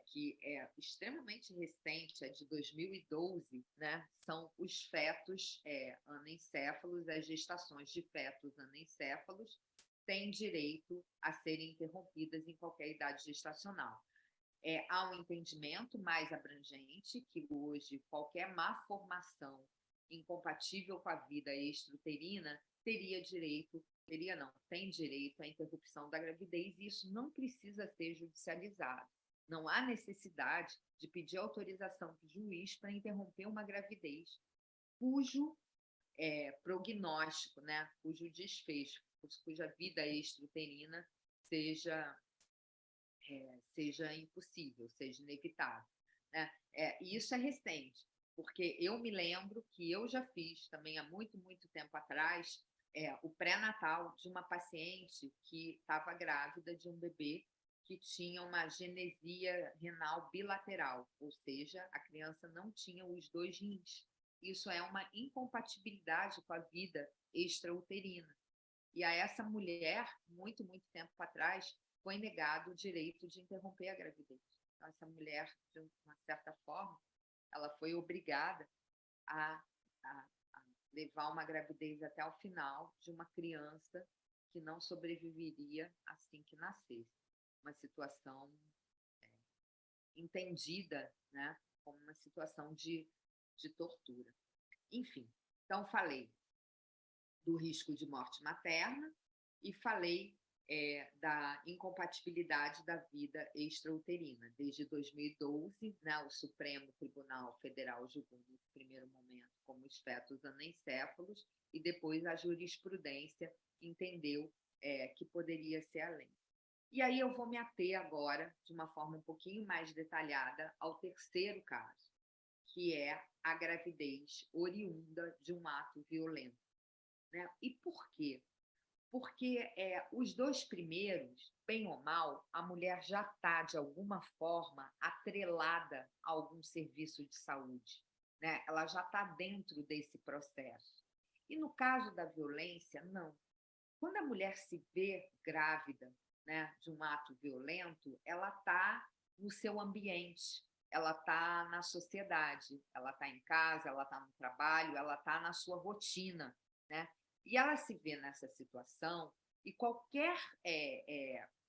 que é extremamente recente, é de 2012, né? São os fetos anencéfalos, as gestações de fetos anencéfalos têm direito a serem interrompidas em qualquer idade gestacional. Há um entendimento mais abrangente que hoje qualquer má formação incompatível com a vida extrauterina tem direito à interrupção da gravidez, e isso não precisa ser judicializado. Não há necessidade de pedir autorização do juiz para interromper uma gravidez cujo prognóstico, né, cujo desfecho, cuja vida extrauterina seja impossível, seja inevitável, né? E isso é recente, porque eu me lembro que eu já fiz também há muito, muito tempo atrás o pré-natal de uma paciente que estava grávida de um bebê que tinha uma genesia renal bilateral, ou seja, a criança não tinha os 2 rins. Isso é uma incompatibilidade com a vida extrauterina. E a essa mulher, muito, muito tempo atrás, foi negado o direito de interromper a gravidez. Então, essa mulher, de uma certa forma, ela foi obrigada a levar uma gravidez até o final de uma criança que não sobreviveria assim que nascesse. Uma situação entendida, né, como uma situação de tortura. Enfim, então falei do risco de morte materna e falei da incompatibilidade da vida extrauterina. Desde 2012, né, o Supremo Tribunal Federal julgou no primeiro momento como os fetos anencéfalos e depois a jurisprudência entendeu que poderia ser além. E aí eu vou me ater agora, de uma forma um pouquinho mais detalhada, ao terceiro caso, que é a gravidez oriunda de um ato violento, né? E por quê? Porque os 2 primeiros, bem ou mal, a mulher já está, de alguma forma, atrelada a algum serviço de saúde, né? Ela já está dentro desse processo. E no caso da violência, não. Quando a mulher se vê grávida, né, de um ato violento, ela está no seu ambiente, ela está na sociedade, ela está em casa, ela está no trabalho, ela está na sua rotina, né? E ela se vê nessa situação E qualquer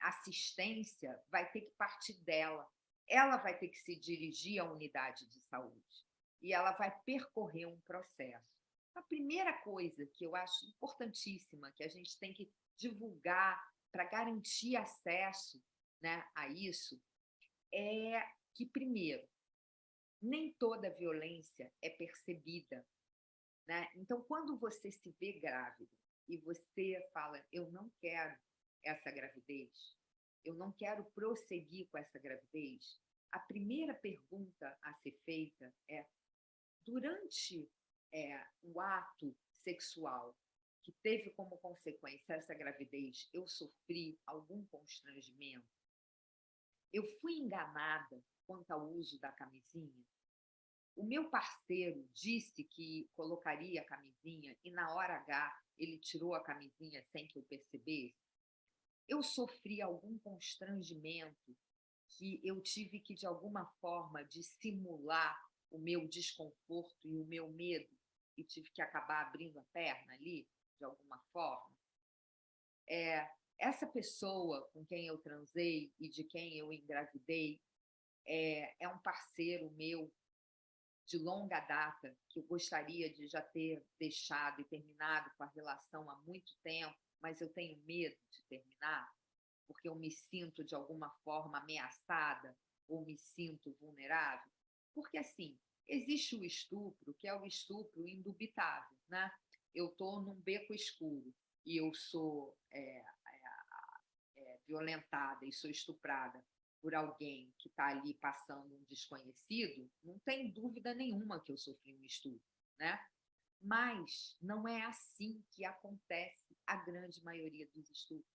assistência vai ter que partir dela. Ela vai ter que se dirigir à unidade de saúde e ela vai percorrer um processo. A primeira coisa que eu acho importantíssima, que a gente tem que divulgar para garantir acesso, né, a isso, é que, primeiro, nem toda violência é percebida, né? Então, quando você se vê grávida e você fala, eu não quero essa gravidez, eu não quero prosseguir com essa gravidez, a primeira pergunta a ser feita é, durante o ato sexual que teve como consequência essa gravidez, eu sofri algum constrangimento? Eu fui enganada quanto ao uso da camisinha? O meu parceiro disse que colocaria a camisinha e, na hora H, ele tirou a camisinha sem que eu percebesse? Eu sofri algum constrangimento que eu tive que, de alguma forma, dissimular o meu desconforto e o meu medo e tive que acabar abrindo a perna ali, de alguma forma? Essa pessoa com quem eu transei e de quem eu engravidei é um parceiro meu de longa data, que eu gostaria de já ter deixado e terminado com a relação há muito tempo, mas eu tenho medo de terminar, porque eu me sinto de alguma forma ameaçada ou me sinto vulnerável. Porque, assim, existe o estupro, que é o estupro indubitável, né? Eu estou num beco escuro e eu sou violentada e sou estuprada por alguém que está ali passando um desconhecido, não tem dúvida nenhuma que eu sofri um estupro, né? Mas não é assim que acontece a grande maioria dos estupros.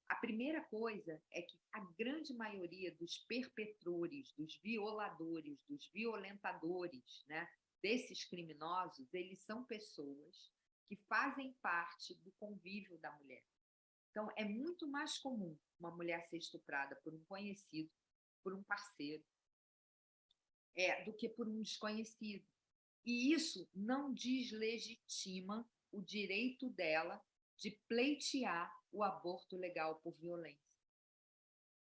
A primeira coisa é que a grande maioria dos perpetradores, dos violadores, dos violentadores, né, desses criminosos, eles são pessoas que fazem parte do convívio da mulher. Então, é muito mais comum uma mulher ser estuprada por um conhecido, por um parceiro, do que por um desconhecido. E isso não deslegitima o direito dela de pleitear o aborto legal por violência.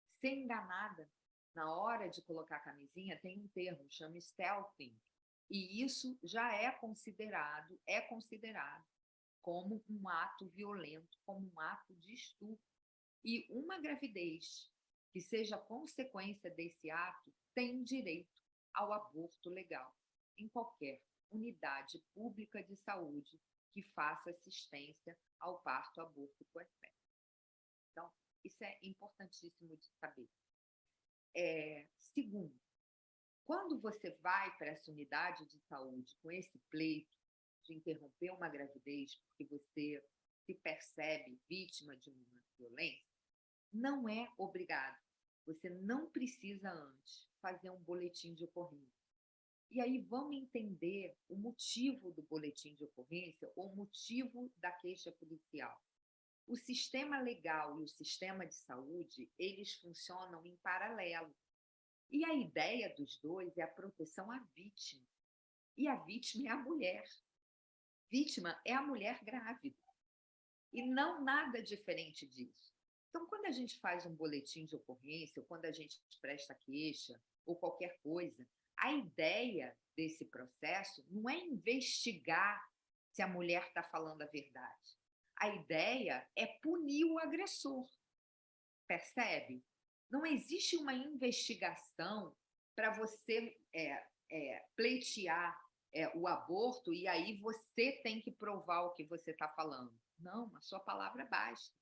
Ser enganada na hora de colocar a camisinha tem um termo, chama stealthing, e isso já é considerado como um ato violento, como um ato de estupro. E uma gravidez que seja consequência desse ato tem direito ao aborto legal em qualquer unidade pública de saúde que faça assistência ao parto, aborto e puerpério. Então, isso é importantíssimo de saber. Segundo, quando você vai para essa unidade de saúde com esse pleito de interromper uma gravidez porque você se percebe vítima de uma violência, não é obrigado. Você não precisa antes fazer um boletim de ocorrência. E aí vamos entender o motivo do boletim de ocorrência ou o motivo da queixa policial. O sistema legal e o sistema de saúde, eles funcionam em paralelo. E a ideia dos dois é a proteção à vítima. E a vítima é a mulher. Vítima é a mulher grávida. E não nada diferente disso. Então, quando a gente faz um boletim de ocorrência, ou quando a gente presta queixa, ou qualquer coisa, a ideia desse processo não é investigar se a mulher está falando a verdade. A ideia é punir o agressor. Percebe? Não existe uma investigação para você pleitear o aborto e aí você tem que provar o que você está falando. Não, a sua palavra basta.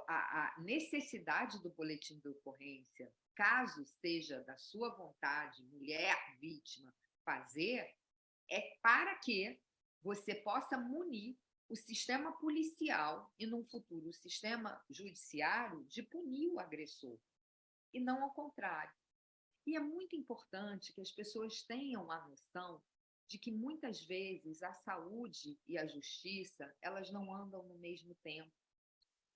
A necessidade do boletim de ocorrência, caso seja da sua vontade, mulher vítima, fazer, é para que você possa munir o sistema policial e, num futuro, o sistema judiciário de punir o agressor, e não ao contrário. E é muito importante que as pessoas tenham a noção de que, muitas vezes, a saúde e a justiça, elas não andam no mesmo tempo.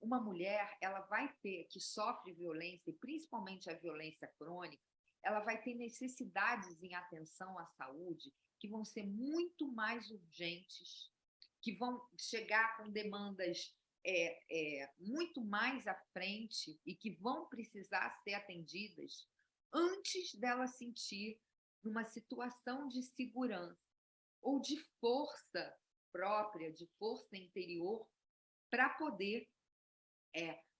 Uma mulher, ela vai ter, que sofre violência, e principalmente a violência crônica, ela vai ter necessidades em atenção à saúde que vão ser muito mais urgentes, que vão chegar com demandas muito mais à frente e que vão precisar ser atendidas antes dela sentir numa situação de segurança ou de força própria, de força interior, para poder,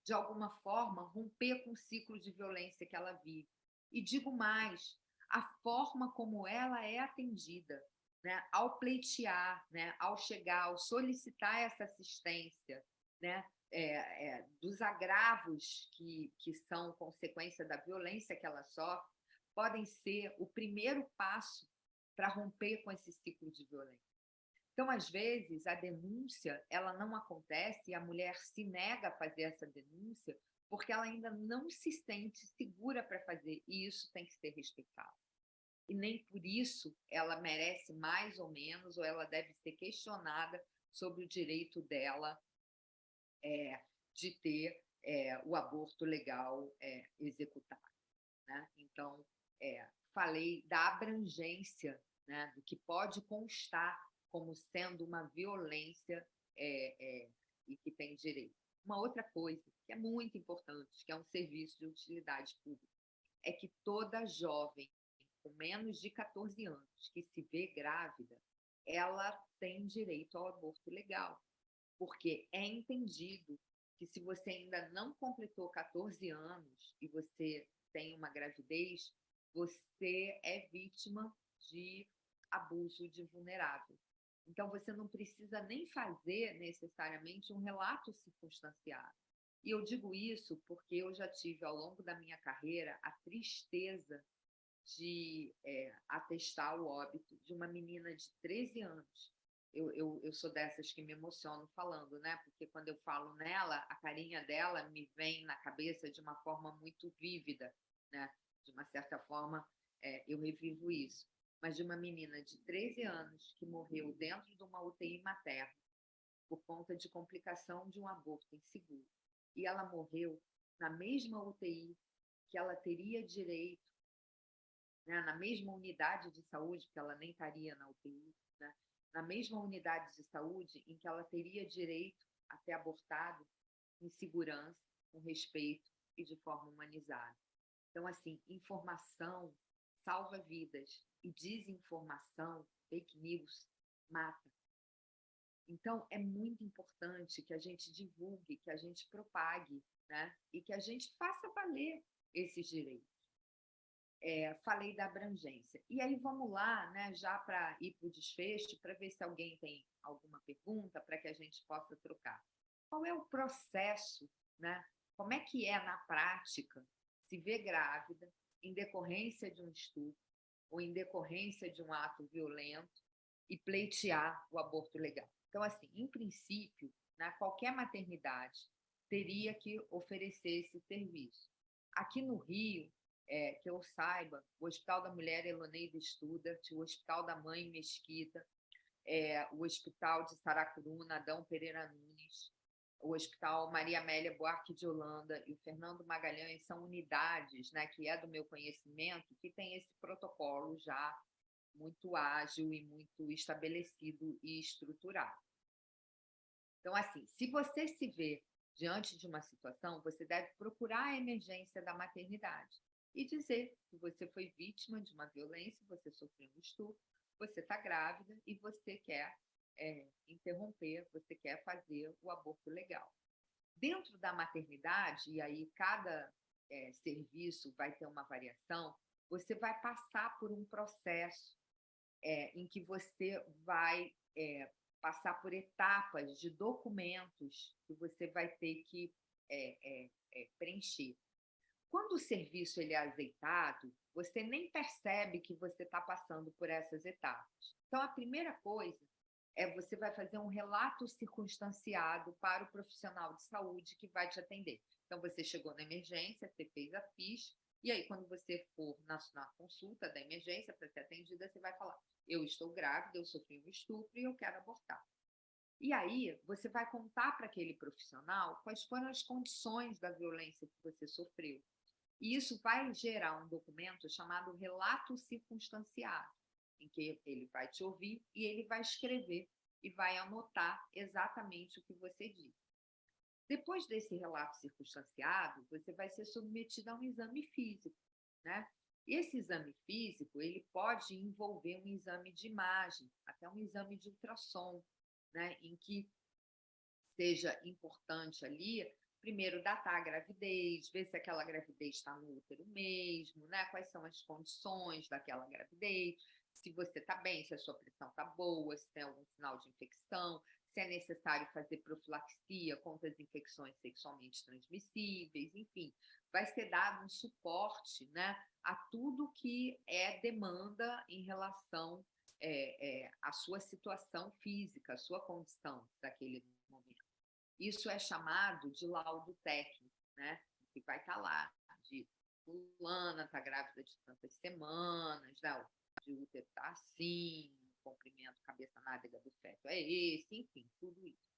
de alguma forma, romper com o ciclo de violência que ela vive. E digo mais, a forma como ela é atendida, né, ao pleitear, né, ao chegar, ao solicitar essa assistência, né, dos agravos que são consequência da violência que ela sofre, podem ser o primeiro passo para romper com esse ciclo de violência. Então, às vezes, a denúncia ela não acontece e a mulher se nega a fazer essa denúncia porque ela ainda não se sente segura para fazer, e isso tem que ser respeitado. E nem por isso ela merece mais ou menos, ou ela deve ser questionada sobre o direito dela de ter o aborto legal executado, né? Então, falei da abrangência, né, do que pode constar como sendo uma violência e que tem direito. Uma outra coisa que é muito importante, que é um serviço de utilidade pública, é que toda jovem com menos de 14 anos que se vê grávida, ela tem direito ao aborto legal, porque é entendido que se você ainda não completou 14 anos e você tem uma gravidez, você é vítima de abuso de vulnerável. Então, você não precisa nem fazer necessariamente um relato circunstanciado. E eu digo isso porque eu já tive, ao longo da minha carreira, a tristeza de atestar o óbito de uma menina de 13 anos. Eu sou dessas que me emociono falando, né? Porque quando eu falo nela, a carinha dela me vem na cabeça de uma forma muito vívida, né? De uma certa forma, eu revivo isso. Mas de uma menina de 13 anos que morreu dentro de uma UTI materna por conta de complicação de um aborto inseguro. E ela morreu na mesma UTI que ela teria direito, né, na mesma unidade de saúde, que ela nem estaria na UTI, né, na mesma unidade de saúde em que ela teria direito a ter abortado em segurança, com respeito e de forma humanizada. Então, assim, informação salva vidas e desinformação, fake news, mata. Então, é muito importante que a gente divulgue, que a gente propague, né, e que a gente faça valer esses direitos. Falei da abrangência. E aí vamos lá, né, já para ir para o desfecho, para ver se alguém tem alguma pergunta para que a gente possa trocar. Qual é o processo, né? Como é que é na prática se ver grávida em decorrência de um estupro ou em decorrência de um ato violento e pleitear o aborto legal? Então, assim, em princípio, né, qualquer maternidade teria que oferecer esse serviço. Aqui no Rio, que eu saiba, o Hospital da Mulher Eloneida Studart, o Hospital da Mãe Mesquita, o Hospital de Saracuruna, Adão Pereira Nunes, o Hospital Maria Amélia Buarque de Holanda e o Fernando Magalhães são unidades, né, que é do meu conhecimento, que tem esse protocolo já muito ágil e muito estabelecido e estruturado. Então, assim, se você se vê diante de uma situação, você deve procurar a emergência da maternidade e dizer que você foi vítima de uma violência, você sofreu um estupro, você está grávida e você quer interromper, você quer fazer o aborto legal. Dentro da maternidade, e aí cada serviço vai ter uma variação, você vai passar por um processo em que você vai passar por etapas de documentos que você vai ter que preencher. Quando o serviço ele é azeitado, você nem percebe que você está passando por essas etapas. Então, a primeira coisa você vai fazer um relato circunstanciado para o profissional de saúde que vai te atender. Então, você chegou na emergência, você fez a ficha, e aí, quando você for na consulta da emergência para ser atendida, você vai falar: eu estou grávida, eu sofri um estupro e eu quero abortar. E aí, você vai contar para aquele profissional quais foram as condições da violência que você sofreu. E isso vai gerar um documento chamado relato circunstanciado, em que ele vai te ouvir e ele vai escrever e vai anotar exatamente o que você disse. Depois desse relato circunstanciado, você vai ser submetido a um exame físico, né? E esse exame físico, ele pode envolver um exame de imagem, até um exame de ultrassom, né? Em que seja importante ali, primeiro, datar a gravidez, ver se aquela gravidez está no útero mesmo, né? Quais são as condições daquela gravidez, se você está bem, se a sua pressão está boa, se tem algum sinal de infecção, se é necessário fazer profilaxia contra as infecções sexualmente transmissíveis, enfim, vai ser dado um suporte, né, a tudo que é demanda em relação à sua situação física, à sua condição daquele momento. Isso é chamado de laudo técnico, né? Que vai estar lá, de fulana está grávida de tantas semanas, né? De útero está assim, o comprimento cabeça nádega do feto é esse, enfim, tudo isso.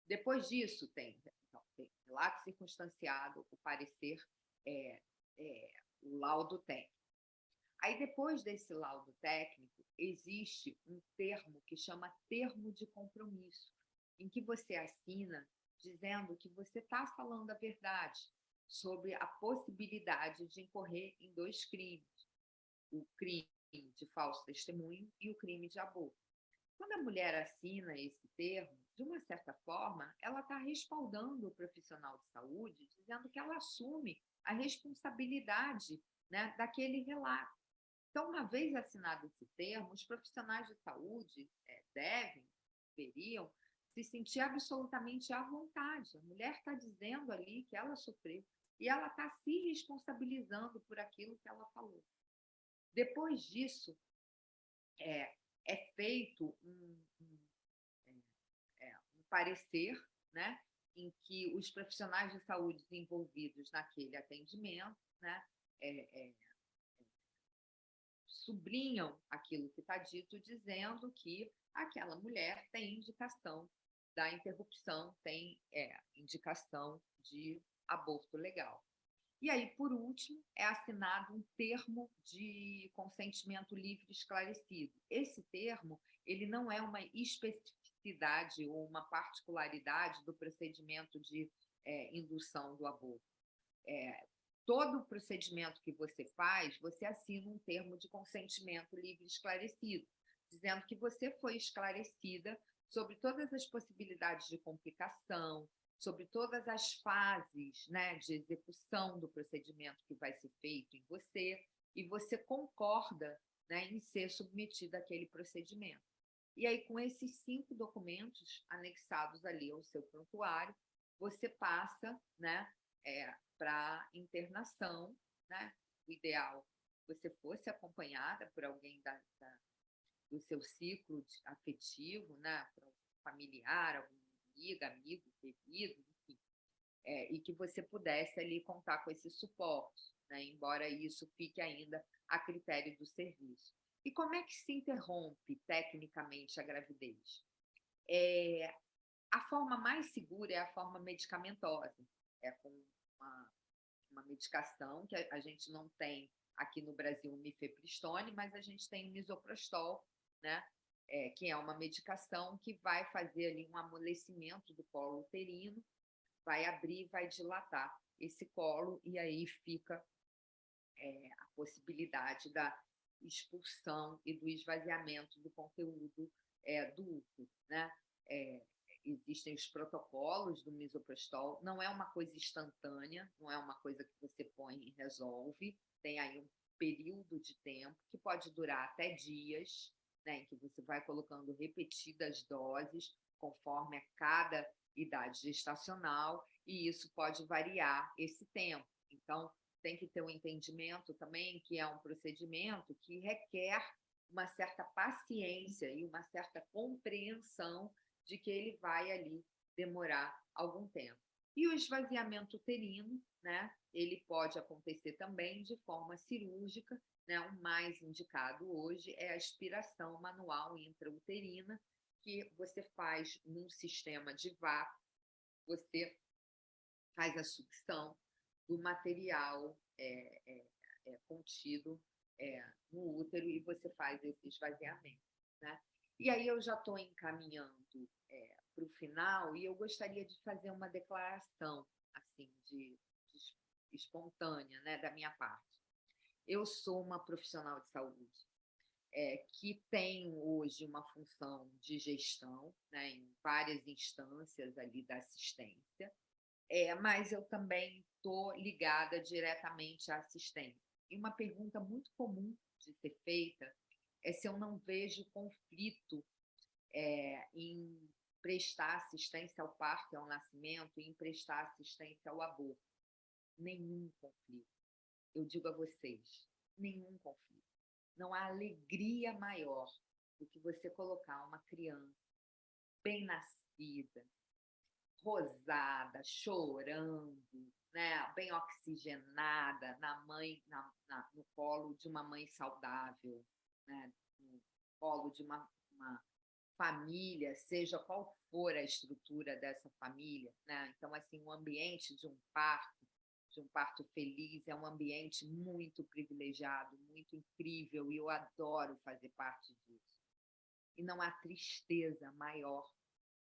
Depois disso, tem relato circunstanciado, o parecer, o laudo técnico. Aí, depois desse laudo técnico, existe um termo que chama termo de compromisso, em que você assina dizendo que você está falando a verdade sobre a possibilidade de incorrer em 2 crimes: o crime de falso testemunho e o crime de aborto. Quando a mulher assina esse termo, de uma certa forma, ela está respaldando o profissional de saúde, dizendo que ela assume a responsabilidade, né, daquele relato. Então, uma vez assinado esse termo, os profissionais de saúde deveriam se sentir absolutamente à vontade. A mulher está dizendo ali que ela sofreu e ela está se responsabilizando por aquilo que ela falou. Depois disso, é feito um parecer, né, em que os profissionais de saúde envolvidos naquele atendimento, né, sublinham aquilo que está dito, dizendo que aquela mulher tem indicação da interrupção, tem indicação de aborto legal. E aí, por último, é assinado um termo de consentimento livre e esclarecido. Esse termo, ele não é uma especificidade ou uma particularidade do procedimento de indução do aborto. Todo o procedimento que você faz, você assina um termo de consentimento livre e esclarecido, dizendo que você foi esclarecida sobre todas as possibilidades de complicação, sobre todas as fases, né, de execução do procedimento que vai ser feito em você, e você concorda, né, em ser submetida àquele procedimento. E aí, com esses 5 documentos anexados ali ao seu prontuário, você passa, né, para internação, né? O ideal você fosse acompanhada por alguém do seu ciclo afetivo, né? Por um familiar, alguma amiga, amigo, querido, enfim, e que você pudesse ali contar com esse suporte, né? Embora isso fique ainda a critério do serviço. E como é que se interrompe tecnicamente a gravidez? A forma mais segura é a forma medicamentosa, com uma medicação que a gente não tem aqui no Brasil, o mifepristone, mas a gente tem o misoprostol, né? Que é uma medicação que vai fazer ali um amolecimento do colo uterino, vai abrir, vai dilatar esse colo, e aí fica a possibilidade da expulsão e do esvaziamento do conteúdo do útero, né? Existem os protocolos do misoprostol, não é uma coisa instantânea, não é uma coisa que você põe e resolve, tem aí um período de tempo que pode durar até dias, né, em que você vai colocando repetidas doses conforme a cada idade gestacional, e isso pode variar esse tempo. Então, tem que ter um entendimento também que é um procedimento que requer uma certa paciência e uma certa compreensão de que ele vai ali demorar algum tempo. E o esvaziamento uterino, né, ele pode acontecer também de forma cirúrgica, né? O mais indicado hoje é a aspiração manual intrauterina, que você faz num sistema de vácuo, você faz a sucção do material contido no útero e você faz esse esvaziamento, né? E aí eu já estou encaminhando para o final e eu gostaria de fazer uma declaração assim de espontânea, né, da minha parte. Eu sou uma profissional de saúde que tem hoje uma função de gestão, né, em várias instâncias ali da assistência, mas eu também estou ligada diretamente à assistência. E uma pergunta muito comum de ser feita é se eu não vejo conflito em prestar assistência ao parto e ao nascimento e em prestar assistência ao aborto. Nenhum conflito. Eu digo a vocês, nenhum conflito. Não há alegria maior do que você colocar uma criança bem nascida, rosada, chorando, né, bem oxigenada, no colo de uma mãe saudável, né, no colo de uma família, seja qual for a estrutura dessa família, né? Então, assim, o ambiente de um parto feliz, é um ambiente muito privilegiado, muito incrível, e eu adoro fazer parte disso. E não há tristeza maior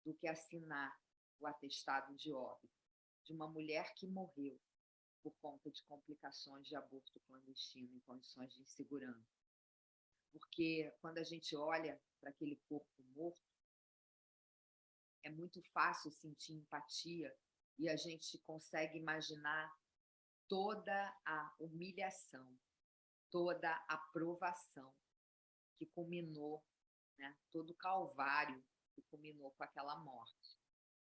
do que assinar o atestado de óbito de uma mulher que morreu por conta de complicações de aborto clandestino em condições de insegurança. Porque quando a gente olha para aquele corpo morto, é muito fácil sentir empatia e a gente consegue imaginar toda a humilhação, toda a provação que culminou, né, todo o calvário que culminou com aquela morte.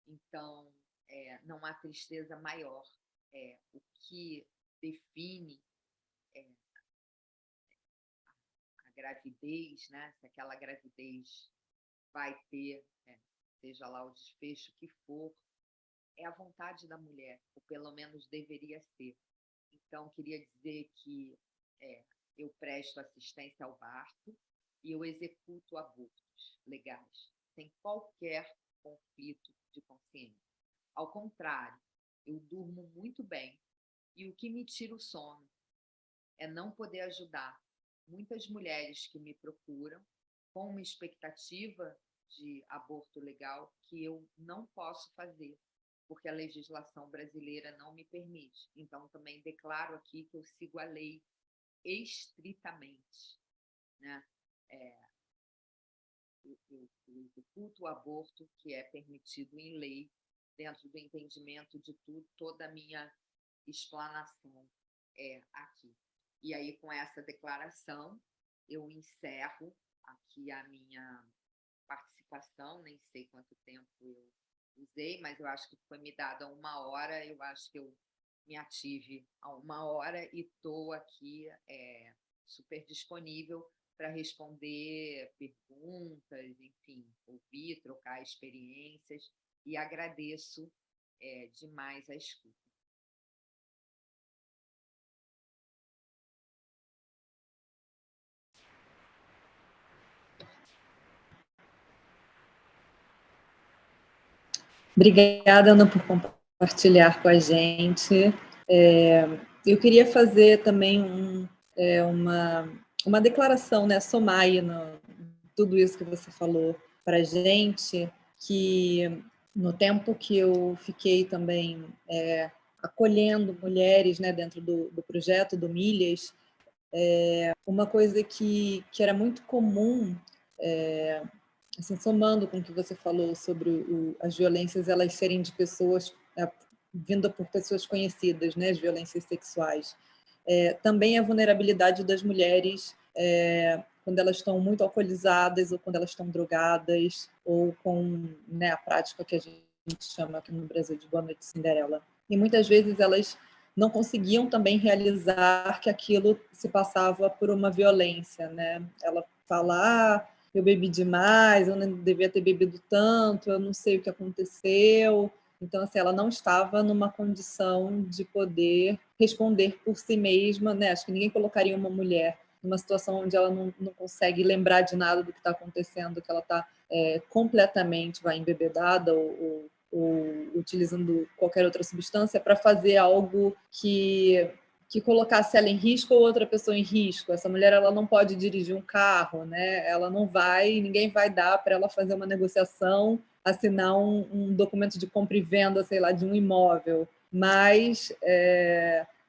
Então, não há tristeza maior. O que define a gravidez, né, se aquela gravidez vai ter, seja lá o desfecho que for, é a vontade da mulher, ou pelo menos deveria ser. Então, queria dizer que eu presto assistência ao parto e eu executo abortos legais, sem qualquer conflito de consciência. Ao contrário, eu durmo muito bem e o que me tira o sono é não poder ajudar muitas mulheres que me procuram com uma expectativa de aborto legal que eu não posso fazer, porque a legislação brasileira não me permite. Então, também declaro aqui que eu sigo a lei estritamente, né? Eu executo o aborto que é permitido em lei, dentro do entendimento de toda a minha explanação aqui. E aí, com essa declaração, eu encerro aqui a minha participação, nem sei quanto tempo eu usei, mas eu acho que foi me dada 1 hora, eu acho que eu me ative a 1 hora e estou aqui super disponível para responder perguntas, enfim, ouvir, trocar experiências, e agradeço demais a escuta. Obrigada, Ana, por compartilhar com a gente. Eu queria fazer também uma declaração, né, somar aí tudo isso que você falou para a gente, que no tempo que eu fiquei também acolhendo mulheres, né, dentro do projeto do Milhas, uma coisa que era muito comum, assim, somando com o que você falou sobre as violências, elas serem de pessoas, vinda por pessoas conhecidas, né, as violências sexuais. Também a vulnerabilidade das mulheres quando elas estão muito alcoolizadas ou quando elas estão drogadas ou com, né, a prática que a gente chama aqui no Brasil de Boa Noite Cinderela. E muitas vezes elas não conseguiam também realizar que aquilo se passava por uma violência, né? Ela fala, eu bebi demais, eu não devia ter bebido tanto, eu não sei o que aconteceu. Então, assim, ela não estava numa condição de poder responder por si mesma, né? Acho que ninguém colocaria uma mulher numa situação onde ela não consegue lembrar de nada do que está acontecendo, que ela está completamente embebedada ou utilizando qualquer outra substância para fazer algo que que colocasse ela em risco ou outra pessoa em risco. Essa mulher ela não pode dirigir um carro, né? Ela não vai, ninguém vai dar para ela fazer uma negociação, assinar um documento de compra e venda, sei lá, de um imóvel. Mas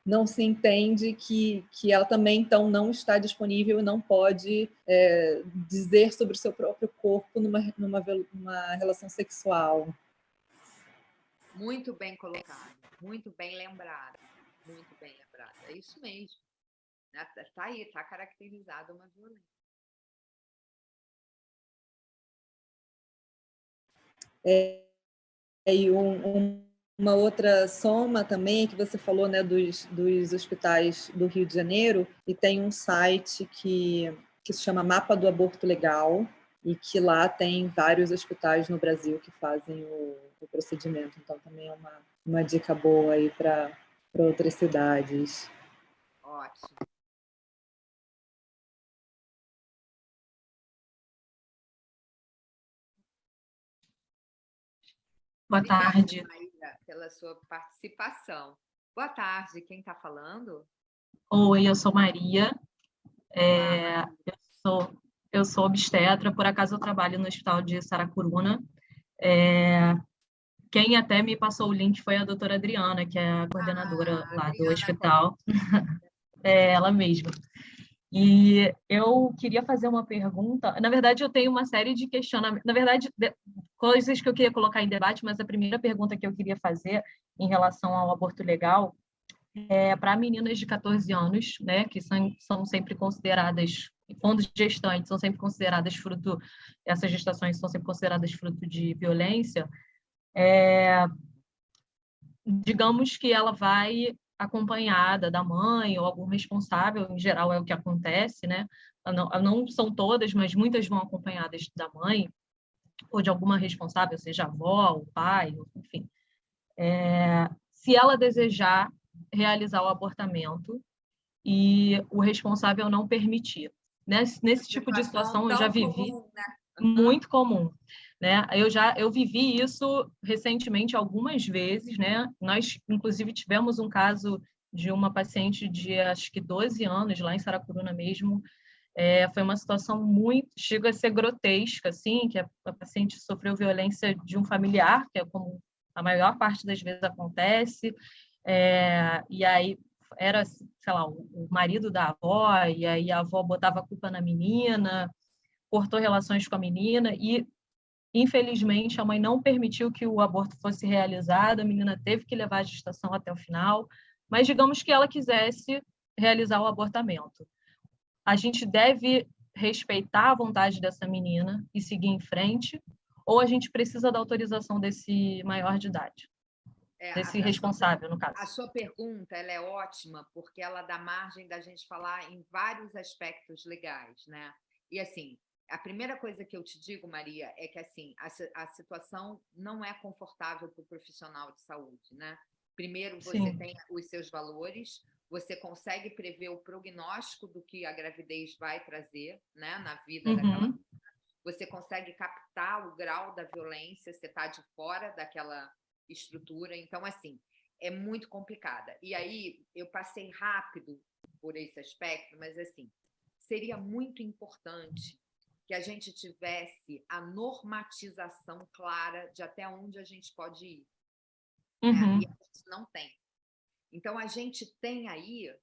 não se entende que ela também, então, não está disponível e não pode dizer sobre o seu próprio corpo numa relação sexual. Muito bem colocado, muito bem lembrado, muito bem lembrado. É isso mesmo. Está aí, está caracterizada uma violência. E uma outra soma também que você falou, né, dos hospitais do Rio de Janeiro, e tem um site que se chama Mapa do Aborto Legal, e que lá tem vários hospitais no Brasil que fazem o procedimento. Então, também é uma dica boa aí para outras cidades. Ótimo. Boa tarde. Obrigada, Maíra, pela sua participação. Boa tarde, quem está falando? Oi, eu sou Maria. Eu sou obstetra, por acaso eu trabalho no Hospital de Saracuruna. Quem até me passou o link foi a doutora Adriana, que é a coordenadora lá do hospital. É ela mesma. E eu queria fazer uma pergunta. Na verdade, eu tenho uma série de questionamentos. Na verdade, coisas que eu queria colocar em debate, mas a primeira pergunta que eu queria fazer em relação ao aborto legal é para meninas de 14 anos, né, que são sempre consideradas, quando gestantes, são sempre consideradas fruto, essas gestações são sempre consideradas fruto de violência. Digamos que ela vai acompanhada da mãe ou algum responsável, em geral é o que acontece, né? Não são todas, mas muitas vão acompanhadas da mãe ou de alguma responsável, seja a avó, o pai, enfim. Se ela desejar realizar o abortamento e o responsável não permitir. Nesse tipo de situação eu já vivi, comum, né? muito comum. Né? Eu vivi isso recentemente algumas vezes, né? Nós, inclusive, tivemos um caso de uma paciente de, acho que 12 anos, lá em Saracuruna mesmo. Foi uma situação muito, chega a ser grotesca, assim, que a paciente sofreu violência de um familiar, que é como a maior parte das vezes acontece, e aí era, sei lá, o marido da avó, e aí a avó botava a culpa na menina, cortou relações com a menina, e infelizmente, a mãe não permitiu que o aborto fosse realizado, a menina teve que levar a gestação até o final, mas digamos que ela quisesse realizar o abortamento. A gente deve respeitar a vontade dessa menina e seguir em frente, ou a gente precisa da autorização desse maior de idade, desse responsável, no caso? A sua pergunta ela é ótima, porque ela dá margem da gente falar em vários aspectos legais, né? E assim, a primeira coisa que eu te digo, Maria, é que assim a situação não é confortável para o profissional de saúde, né? Primeiro, você Sim. tem os seus valores, você consegue prever o prognóstico do que a gravidez vai trazer, né, na vida daquela. Você consegue captar o grau da violência, você está de fora daquela estrutura. Então, assim, é muito complicada. E aí, eu passei rápido por esse aspecto, mas, assim, seria muito importante que a gente tivesse a normatização clara de até onde a gente pode ir. Né? E a gente não tem. Então, a gente tem aí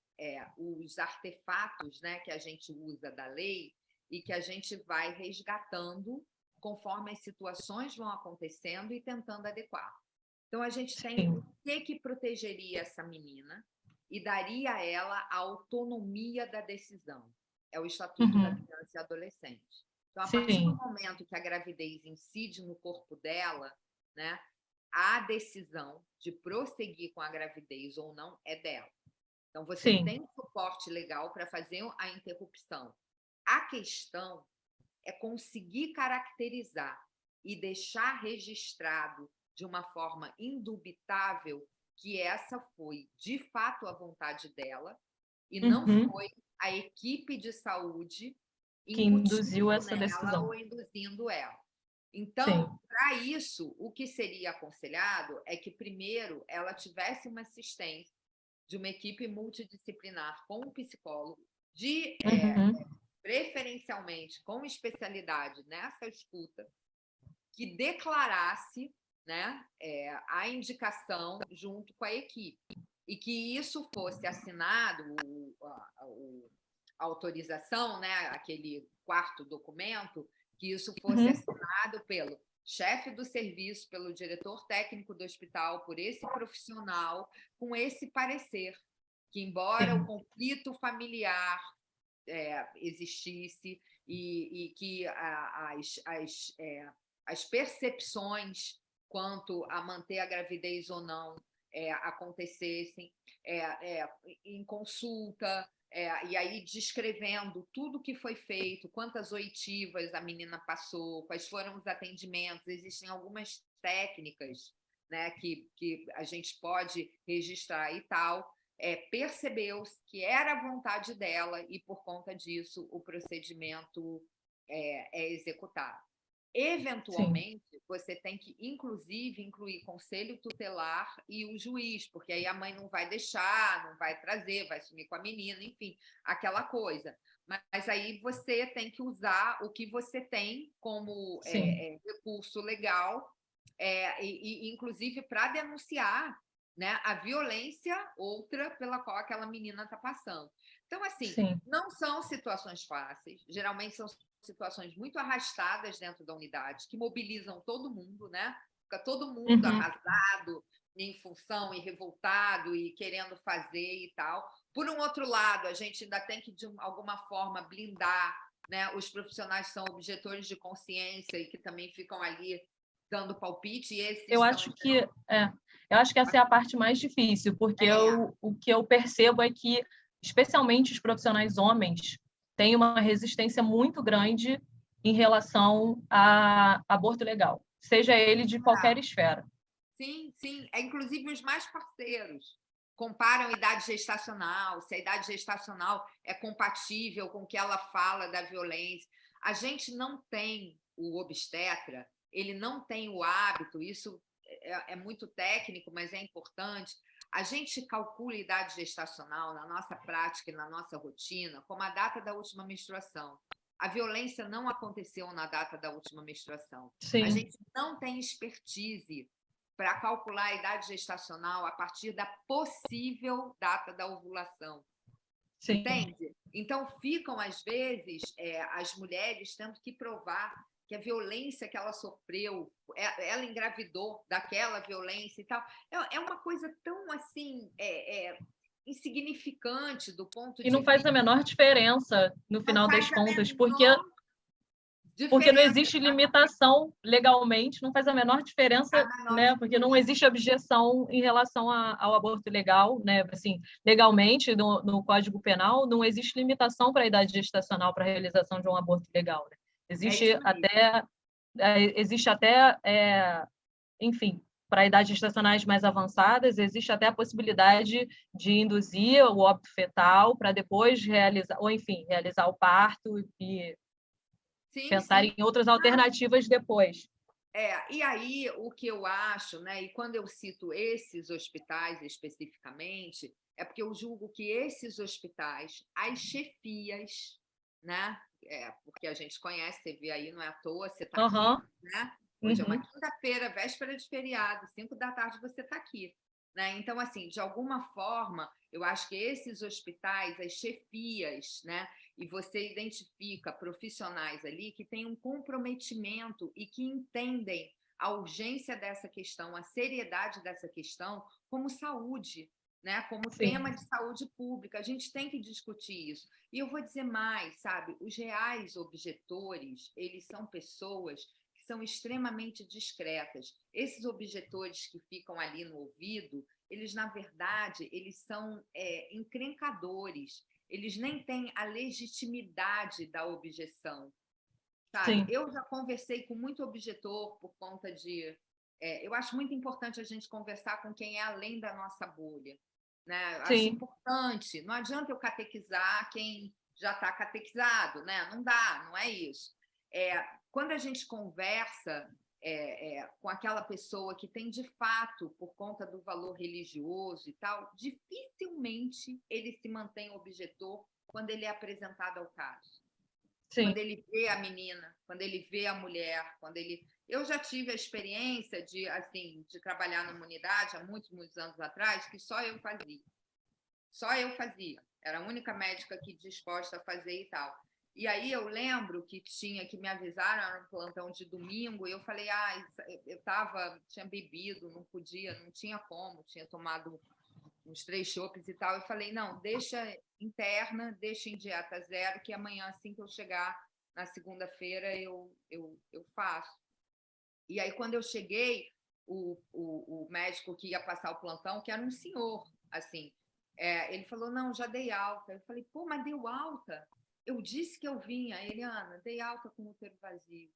os artefatos, né, que a gente usa da lei e que a gente vai resgatando conforme as situações vão acontecendo e tentando adequar. Então, a gente tem o que protegeria essa menina e daria a ela a autonomia da decisão. É o Estatuto da Criança e Adolescente. Então, a partir do momento que a gravidez incide no corpo dela, né, a decisão de prosseguir com a gravidez ou não é dela. Então, você tem suporte legal para fazer a interrupção. A questão é conseguir caracterizar e deixar registrado de uma forma indubitável que essa foi, de fato, a vontade dela e não foi a equipe de saúde que induziu essa decisão ou induzindo ela. Então, para isso, o que seria aconselhado é que, primeiro, ela tivesse uma assistência de uma equipe multidisciplinar com um psicólogo, preferencialmente com especialidade nessa escuta, que declarasse, né, a indicação junto com a equipe, e que isso fosse assinado, a autorização, né, aquele quarto documento, que isso fosse assinado pelo chefe do serviço, pelo diretor técnico do hospital, por esse profissional, com esse parecer, que embora o conflito familiar existisse e que as percepções quanto a manter a gravidez ou não acontecessem em consulta, e aí descrevendo tudo que foi feito, quantas oitivas a menina passou, quais foram os atendimentos. Existem algumas técnicas, né, que a gente pode registrar e tal. Percebeu-se que era a vontade dela e, por conta disso, o procedimento é executado. Eventualmente, você tem que, inclusive, incluir conselho tutelar e o juiz, porque aí a mãe não vai deixar, não vai trazer, vai sumir com a menina, enfim, aquela coisa. Mas aí você tem que usar o que você tem como recurso legal, e inclusive para denunciar, né, a violência outra pela qual aquela menina está passando. Então, assim, não são situações fáceis, geralmente são situações muito arrastadas dentro da unidade, que mobilizam todo mundo, né? Fica todo mundo arrasado em função e revoltado e querendo fazer e tal. Por um outro lado, a gente ainda tem que, de alguma forma, blindar, né, os profissionais que são objetores de consciência e que também ficam ali dando palpite. E esses eu acho que essa é a parte mais difícil, porque o que eu percebo é que, especialmente os profissionais homens, têm uma resistência muito grande em relação a aborto legal, seja ele de qualquer esfera. Sim, sim. Inclusive os mais parceiros comparam idade gestacional, se a idade gestacional é compatível com o que ela fala da violência. A gente não tem, o obstetra, ele não tem o hábito, isso é muito técnico, mas é importante. A gente calcula a idade gestacional na nossa prática e na nossa rotina como a data da última menstruação. A violência não aconteceu na data da última menstruação. Sim. A gente não tem expertise para calcular a idade gestacional a partir da possível data da ovulação. Sim. Entende? Então, ficam, às vezes, as mulheres tendo que provar que a violência que ela sofreu, ela engravidou daquela violência e tal. É uma coisa tão, assim, insignificante do ponto de vista... E não faz a menor diferença, no final das contas, porque não existe limitação legalmente, não faz a menor diferença, né? Porque não existe objeção em relação ao aborto legal, né? Assim, legalmente, no Código Penal, não existe limitação para a idade gestacional para a realização de um aborto legal, né? Existe até, enfim, para idades gestacionais mais avançadas, existe até a possibilidade de induzir o óbito fetal para depois realizar, ou enfim, realizar o parto e pensar em outras alternativas depois. E aí, o que eu acho, né, e quando eu cito esses hospitais especificamente, é porque eu julgo que esses hospitais, as chefias, né, porque a gente conhece, você vê aí, não é à toa, você está aqui, né? Hoje é uma quinta-feira, véspera de feriado, 5 da tarde você está aqui. Né? Então, assim, de alguma forma, eu acho que esses hospitais, as chefias, né, e você identifica profissionais ali que têm um comprometimento e que entendem a urgência dessa questão, a seriedade dessa questão como saúde, né, como tema de saúde pública. A gente tem que discutir isso. E eu vou dizer mais, sabe? Os reais objetores, eles são pessoas que são extremamente discretas. Esses objetores que ficam ali no ouvido, eles, na verdade, eles são encrencadores. Eles nem têm a legitimidade da objeção. Sabe? Eu já conversei com muito objetor por conta de... eu acho muito importante a gente conversar com quem é além da nossa bolha. Né? Acho importante. Não adianta eu catequizar quem já está catequizado. Né? Não dá, não é isso. Quando a gente conversa, com aquela pessoa que tem, de fato, por conta do valor religioso e tal, dificilmente ele se mantém objetor quando ele é apresentado ao caso. Sim. Quando ele vê a menina, quando ele vê a mulher, quando ele... Eu já tive a experiência de trabalhar numa unidade há muitos, muitos anos atrás, que só eu fazia. Só eu fazia. Era a única médica que disposta a fazer e tal. E aí eu lembro que me avisaram, era um plantão de domingo, e eu falei, tinha bebido, não podia, não tinha como, tinha tomado uns 3 chopes e tal. Eu falei, não, deixa interna, deixa em dieta zero, que amanhã, assim que eu chegar na segunda-feira, eu faço. E aí, quando eu cheguei, o médico que ia passar o plantão, que era um senhor, assim, ele falou, não, já dei alta. Eu falei, pô, mas deu alta? Eu disse que eu vinha. Ele, Ana, dei alta com o útero vazio.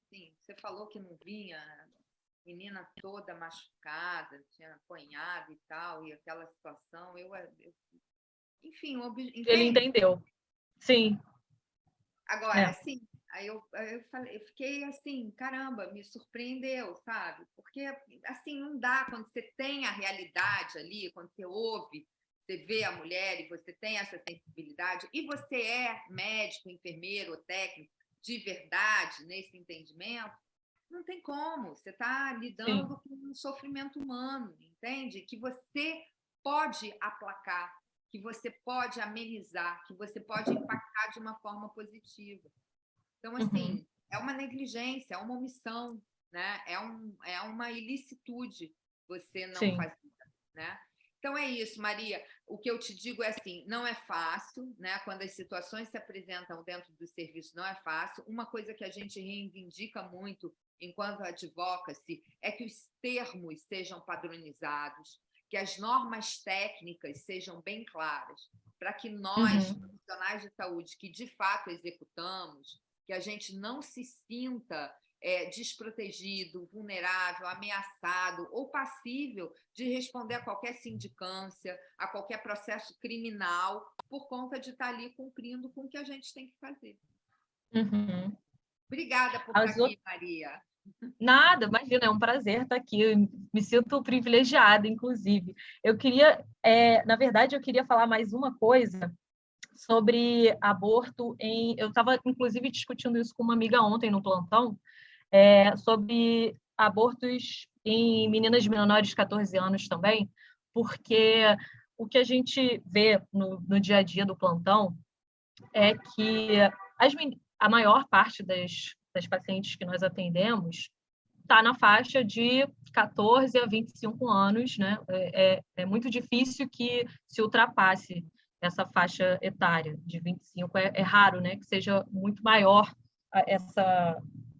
Sim, você falou que não vinha, menina toda machucada, tinha apanhado e tal, e aquela situação, enfim, ele entendeu. Sim. Agora, assim, aí eu fiquei assim, caramba, me surpreendeu, sabe? Porque, assim, não dá, quando você tem a realidade ali, quando você ouve, você vê a mulher e você tem essa sensibilidade, e você é médico, enfermeiro, técnico, de verdade, nesse entendimento, não tem como. Você está lidando com um sofrimento humano, entende? Que você pode aplacar, que você pode amenizar, que você pode impactar de uma forma positiva. Então, assim, é uma negligência, é uma omissão, né? É uma ilicitude você não fazer, né? Então, é isso, Maria. O que eu te digo é assim, não é fácil, né? Quando as situações se apresentam dentro do serviço, não é fácil. Uma coisa que a gente reivindica muito enquanto advocacy é que os termos sejam padronizados, que as normas técnicas sejam bem claras, para que nós, profissionais de saúde, que de fato executamos, que a gente não se sinta desprotegido, vulnerável, ameaçado ou passível de responder a qualquer sindicância, a qualquer processo criminal, por conta de estar ali cumprindo com o que a gente tem que fazer. Obrigada por estar aqui, Maria. Nada, imagina, é um prazer estar aqui. Eu me sinto privilegiada, inclusive. Eu queria, na verdade, eu queria falar mais uma coisa sobre aborto. Eu estava, inclusive, discutindo isso com uma amiga ontem no plantão, sobre abortos em meninas menores de 14 anos também, porque o que a gente vê no dia a dia do plantão é que a maior parte das pacientes que nós atendemos está na faixa de 14 a 25 anos, né? É muito difícil que se ultrapasse essa faixa etária de 25. É raro, né, que seja muito maior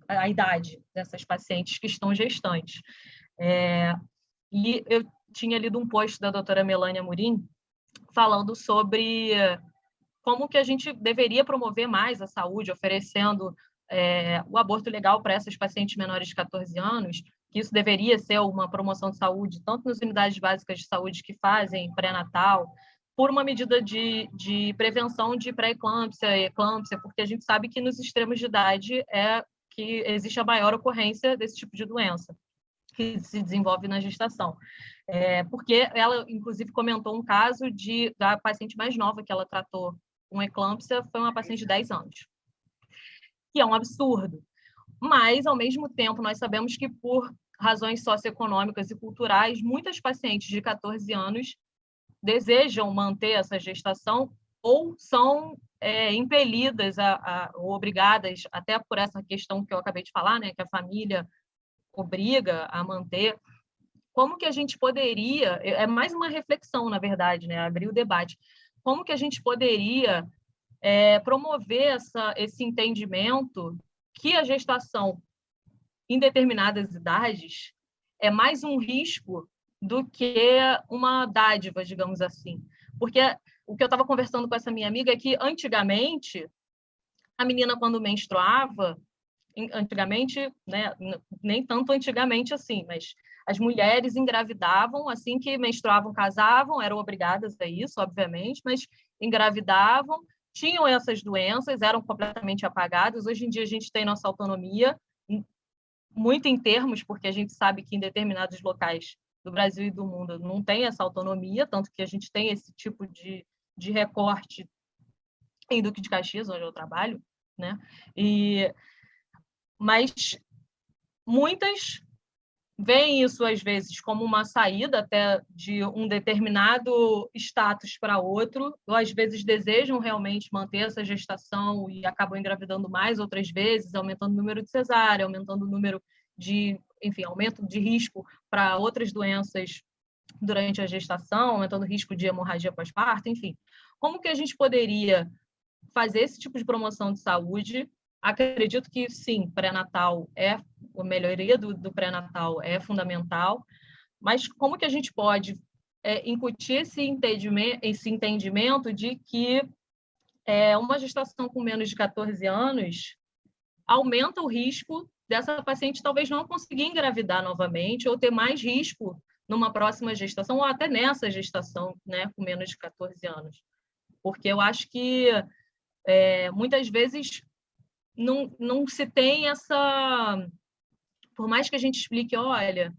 a idade dessas pacientes que estão gestantes. E eu tinha lido um post da doutora Melânia Amorim falando sobre como que a gente deveria promover mais a saúde, oferecendo o aborto legal para essas pacientes menores de 14 anos, que isso deveria ser uma promoção de saúde, tanto nas unidades básicas de saúde que fazem pré-natal, por uma medida de prevenção de pré-eclâmpsia e eclâmpsia, porque a gente sabe que nos extremos de idade que existe a maior ocorrência desse tipo de doença, que se desenvolve na gestação. Porque ela, inclusive, comentou um caso da paciente mais nova que ela tratou com eclâmpsia, foi uma paciente de 10 anos. Que é um absurdo. Mas, ao mesmo tempo, nós sabemos que, por razões socioeconômicas e culturais, muitas pacientes de 14 anos desejam manter essa gestação ou são impelidas ou obrigadas, até por essa questão que eu acabei de falar, né, que a família obriga a manter. Como que a gente poderia, mais uma reflexão, na verdade, né, abrir o debate, como que a gente poderia promover esse entendimento que a gestação em determinadas idades é mais um risco do que uma dádiva, digamos assim. Porque o que eu estava conversando com essa minha amiga é que, antigamente, a menina, quando menstruava, antigamente, né, nem tanto antigamente assim, mas as mulheres engravidavam assim que menstruavam, casavam, eram obrigadas a isso, obviamente, mas engravidavam, tinham essas doenças, eram completamente apagadas. Hoje em dia a gente tem nossa autonomia, muito em termos, porque a gente sabe que em determinados locais do Brasil e do mundo não tem essa autonomia, tanto que a gente tem esse tipo de recorte em Duque de Caxias, onde eu trabalho, né? Mas muitas veem isso, às vezes, como uma saída até de um determinado status para outro, ou às vezes desejam realmente manter essa gestação e acabam engravidando mais outras vezes, aumentando o número de cesárea, aumentando o número de, enfim, aumento de risco para outras doenças durante a gestação, aumentando o risco de hemorragia pós-parto, enfim. Como que a gente poderia fazer esse tipo de promoção de saúde? Acredito que, sim, pré-natal a melhoria do pré-natal é fundamental, mas como que a gente pode incutir esse entendimento de que uma gestação com menos de 14 anos aumenta o risco dessa paciente talvez não conseguir engravidar novamente ou ter mais risco numa próxima gestação ou até nessa gestação, né, com menos de 14 anos? Porque eu acho que muitas vezes não se tem essa... Por mais que a gente explique, olha,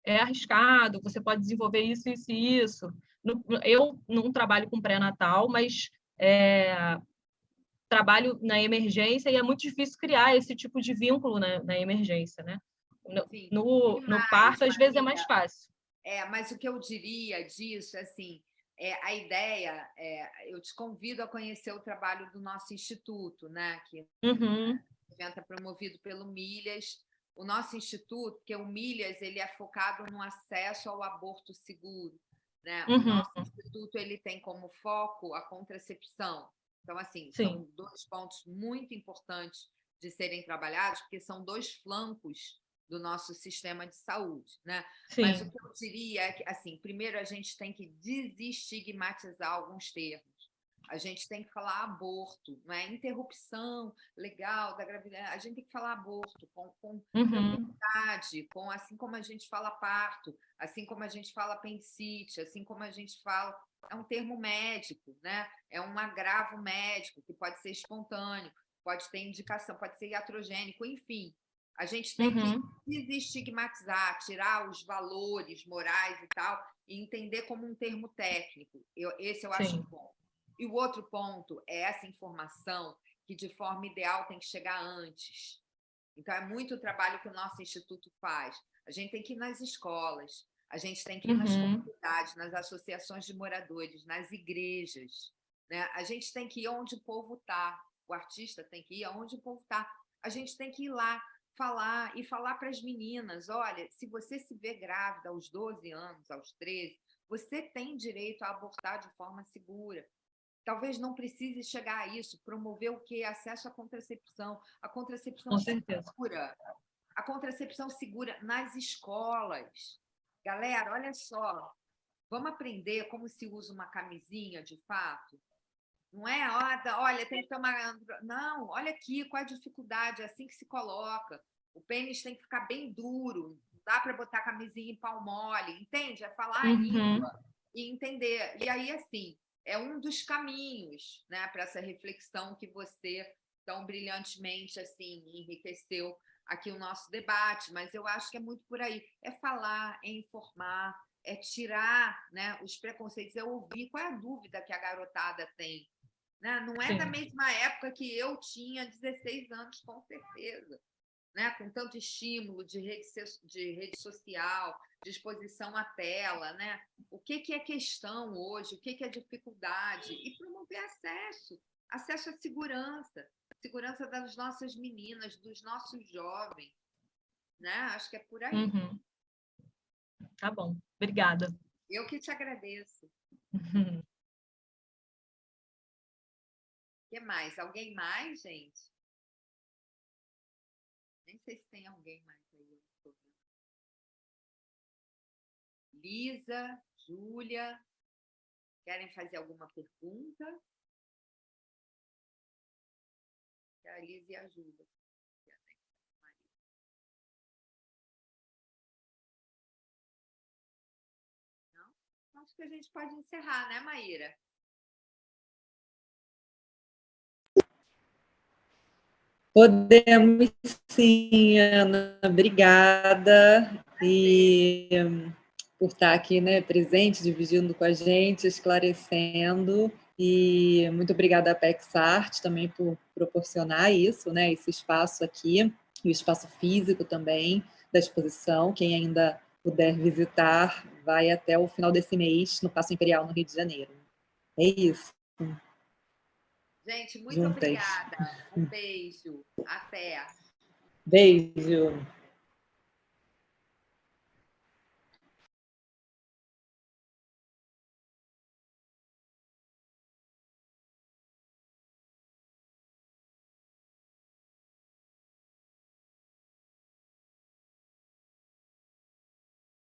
é arriscado, você pode desenvolver isso, isso e isso. Eu não trabalho com pré-natal, mas trabalho na emergência e é muito difícil criar esse tipo de vínculo na emergência, né? Sim. No parto, às vezes, é mais fácil. Mas o que eu diria disso, assim, a ideia, eu te convido a conhecer o trabalho do nosso instituto, né? Que Uhum. o evento é promovido pelo Milhas. O nosso instituto, porque o Milhas, ele é focado no acesso ao aborto seguro, né? Uhum. O nosso instituto, ele tem como foco a contracepção. Então, assim, Sim. são 2 pontos muito importantes de serem trabalhados, porque são 2 flancos do nosso sistema de saúde, né? Sim. Mas o que eu diria é que, assim, primeiro a gente tem que desestigmatizar alguns termos. A gente tem que falar aborto, não é interrupção legal da gravidez. A gente tem que falar aborto com tranquilidade, assim como a gente fala parto, assim como a gente fala apendicite, assim como a gente fala... É um termo médico, né? É um agravo médico que pode ser espontâneo, pode ter indicação, pode ser iatrogênico, enfim. A gente tem que desestigmatizar, tirar os valores morais e tal, e entender como um termo técnico. Esse eu acho bom. E o outro ponto é essa informação que, de forma ideal, tem que chegar antes. Então, é muito o trabalho que o nosso instituto faz. A gente tem que ir nas escolas, a gente tem que ir nas comunidades, nas associações de moradores, nas igrejas, né? A gente tem que ir onde o povo está. O artista tem que ir onde o povo está. A gente tem que ir lá falar para as meninas, olha, se você se vê grávida aos 12 anos, aos 13, você tem direito a abortar de forma segura. Talvez não precise chegar a isso, promover o quê? Acesso à contracepção. A contracepção segura. A contracepção segura nas escolas. Galera, olha só, vamos aprender como se usa uma camisinha de fato? Não é, olha, tem que tomar... Não, olha aqui, qual é a dificuldade, é assim que se coloca. O pênis tem que ficar bem duro, não dá para botar camisinha em pau mole, entende? É falar a língua e entender. E aí, assim, é um dos caminhos, né, para essa reflexão que você tão brilhantemente assim enriqueceu aqui o nosso debate, mas eu acho que é muito por aí. É falar, é informar, é tirar, né, os preconceitos, é ouvir qual é a dúvida que a garotada tem. Né? Não é da mesma época que eu tinha 16 anos, com certeza. Né? Com tanto estímulo de rede social, de exposição à tela. Né? O que é questão hoje? O que é dificuldade? E promover acesso à segurança das nossas meninas, dos nossos jovens. Né? Acho que é por aí. Tá bom, obrigada. Eu que te agradeço. O que mais? Alguém mais, gente? Nem sei se tem alguém mais aí. Lisa, Júlia, querem fazer alguma pergunta? A Lisa e a Júlia. Não? Acho que a gente pode encerrar, né, Maíra? Podemos sim, Ana. Obrigada e por estar aqui, né, presente, dividindo com a gente, esclarecendo. E muito obrigada à PEXART também por proporcionar isso, né, esse espaço aqui, e o espaço físico também da exposição. Quem ainda puder visitar, vai até o final desse mês no Paço Imperial, no Rio de Janeiro. É isso. Gente, muito Juntas. obrigada. Um beijo. Até. Beijo.